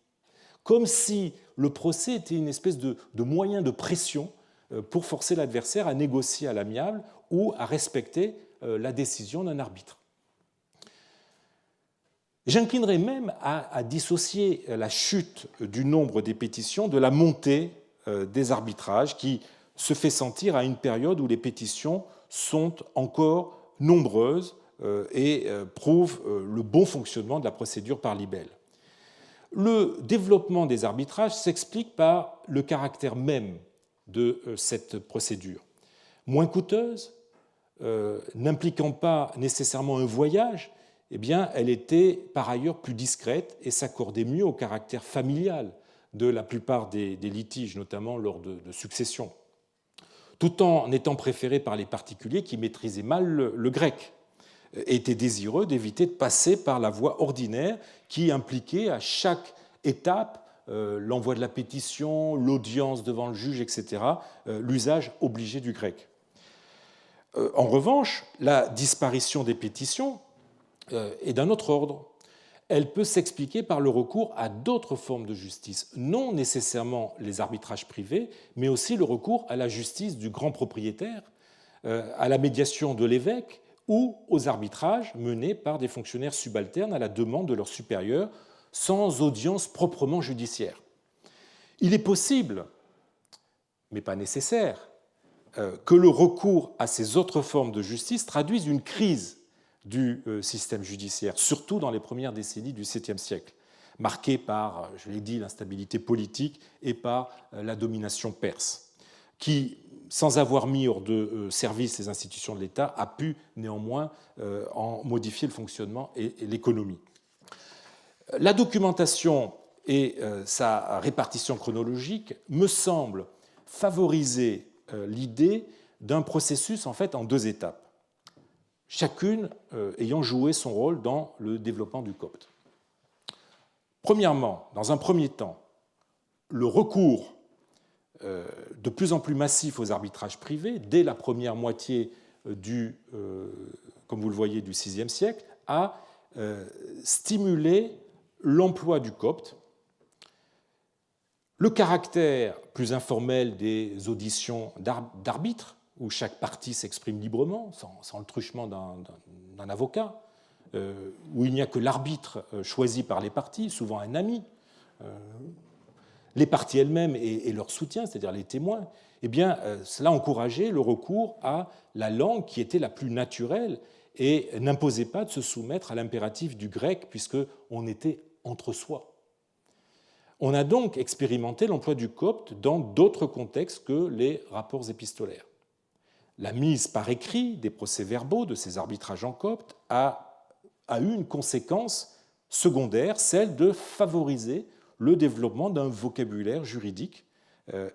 comme si le procès était une espèce de moyen de pression pour forcer l'adversaire à négocier à l'amiable ou à respecter la décision d'un arbitre. J'inclinerai même à dissocier la chute du nombre des pétitions de la montée des arbitrages qui se fait sentir à une période où les pétitions sont encore nombreuses et prouvent le bon fonctionnement de la procédure par libelle. Le développement des arbitrages s'explique par le caractère même de cette procédure. Moins coûteuse, n'impliquant pas nécessairement un voyage, eh bien, elle était par ailleurs plus discrète et s'accordait mieux au caractère familial de la plupart des litiges, notamment lors de successions, tout en étant préférée par les particuliers qui maîtrisaient mal le grec et étaient désireux d'éviter de passer par la voie ordinaire qui impliquait à chaque étape l'envoi de la pétition, l'audience devant le juge, etc., l'usage obligé du grec. En revanche, la disparition des pétitions est d'un autre ordre. Elle peut s'expliquer par le recours à d'autres formes de justice, non nécessairement les arbitrages privés, mais aussi le recours à la justice du grand propriétaire, à la médiation de l'évêque ou aux arbitrages menés par des fonctionnaires subalternes à la demande de leurs supérieurs, sans audience proprement judiciaire. Il est possible, mais pas nécessaire, que le recours à ces autres formes de justice traduise une crise du système judiciaire, surtout dans les premières décennies du VIIe siècle, marquée par, je l'ai dit, l'instabilité politique et par la domination perse, qui, sans avoir mis hors de service les institutions de l'État, a pu néanmoins en modifier le fonctionnement et l'économie. La documentation et sa répartition chronologique me semblent favoriser l'idée d'un processus en fait en deux étapes, chacune ayant joué son rôle dans le développement du copte. Premièrement, dans un premier temps, le recours de plus en plus massif aux arbitrages privés, dès la première moitié comme vous le voyez, du VIe siècle, a stimulé l'emploi du copte. Le caractère plus informel des auditions d'arbitres, où chaque partie s'exprime librement, sans le truchement d'un avocat, où il n'y a que l'arbitre choisi par les parties, souvent un ami, les parties elles-mêmes et leur soutien, c'est-à-dire les témoins, eh bien, cela encourageait le recours à la langue qui était la plus naturelle et n'imposait pas de se soumettre à l'impératif du grec, puisqu'on était entre soi. On a donc expérimenté l'emploi du copte dans d'autres contextes que les rapports épistolaires. La mise par écrit des procès-verbaux de ces arbitrages en copte a eu une conséquence secondaire, celle de favoriser le développement d'un vocabulaire juridique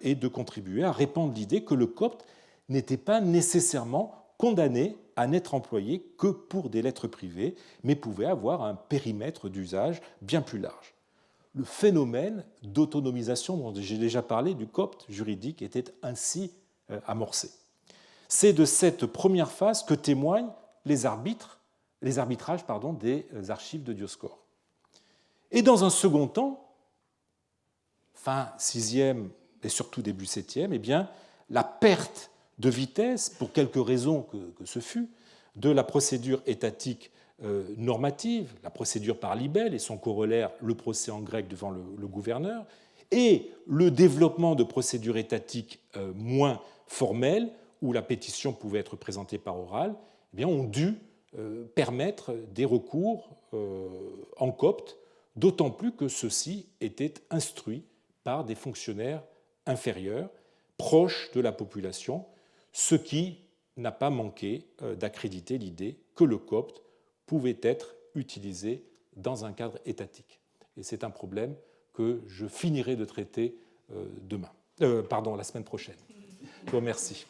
et de contribuer à répandre l'idée que le copte n'était pas nécessairement condamné à n'être employé que pour des lettres privées, mais pouvait avoir un périmètre d'usage bien plus large. Le phénomène d'autonomisation dont j'ai déjà parlé du copte juridique était ainsi amorcé. C'est de cette première phase que témoignent les arbitrages des archives de Dioscore. Et dans un second temps, fin VIe et surtout début VIIe, eh bien, la perte de vitesse, pour quelque raison que ce fût, de la procédure étatique normative, la procédure par libelle et son corollaire, le procès en grec devant le gouverneur, et le développement de procédures étatiques moins formelles, où la pétition pouvait être présentée par oral, eh bien, ont dû permettre des recours en copte, d'autant plus que ceux-ci étaient instruits par des fonctionnaires inférieurs, proches de la population, ce qui n'a pas manqué d'accréditer l'idée que le copte pouvait être utilisé dans un cadre étatique. Et c'est un problème que je finirai de traiter la semaine prochaine. Je vous remercie.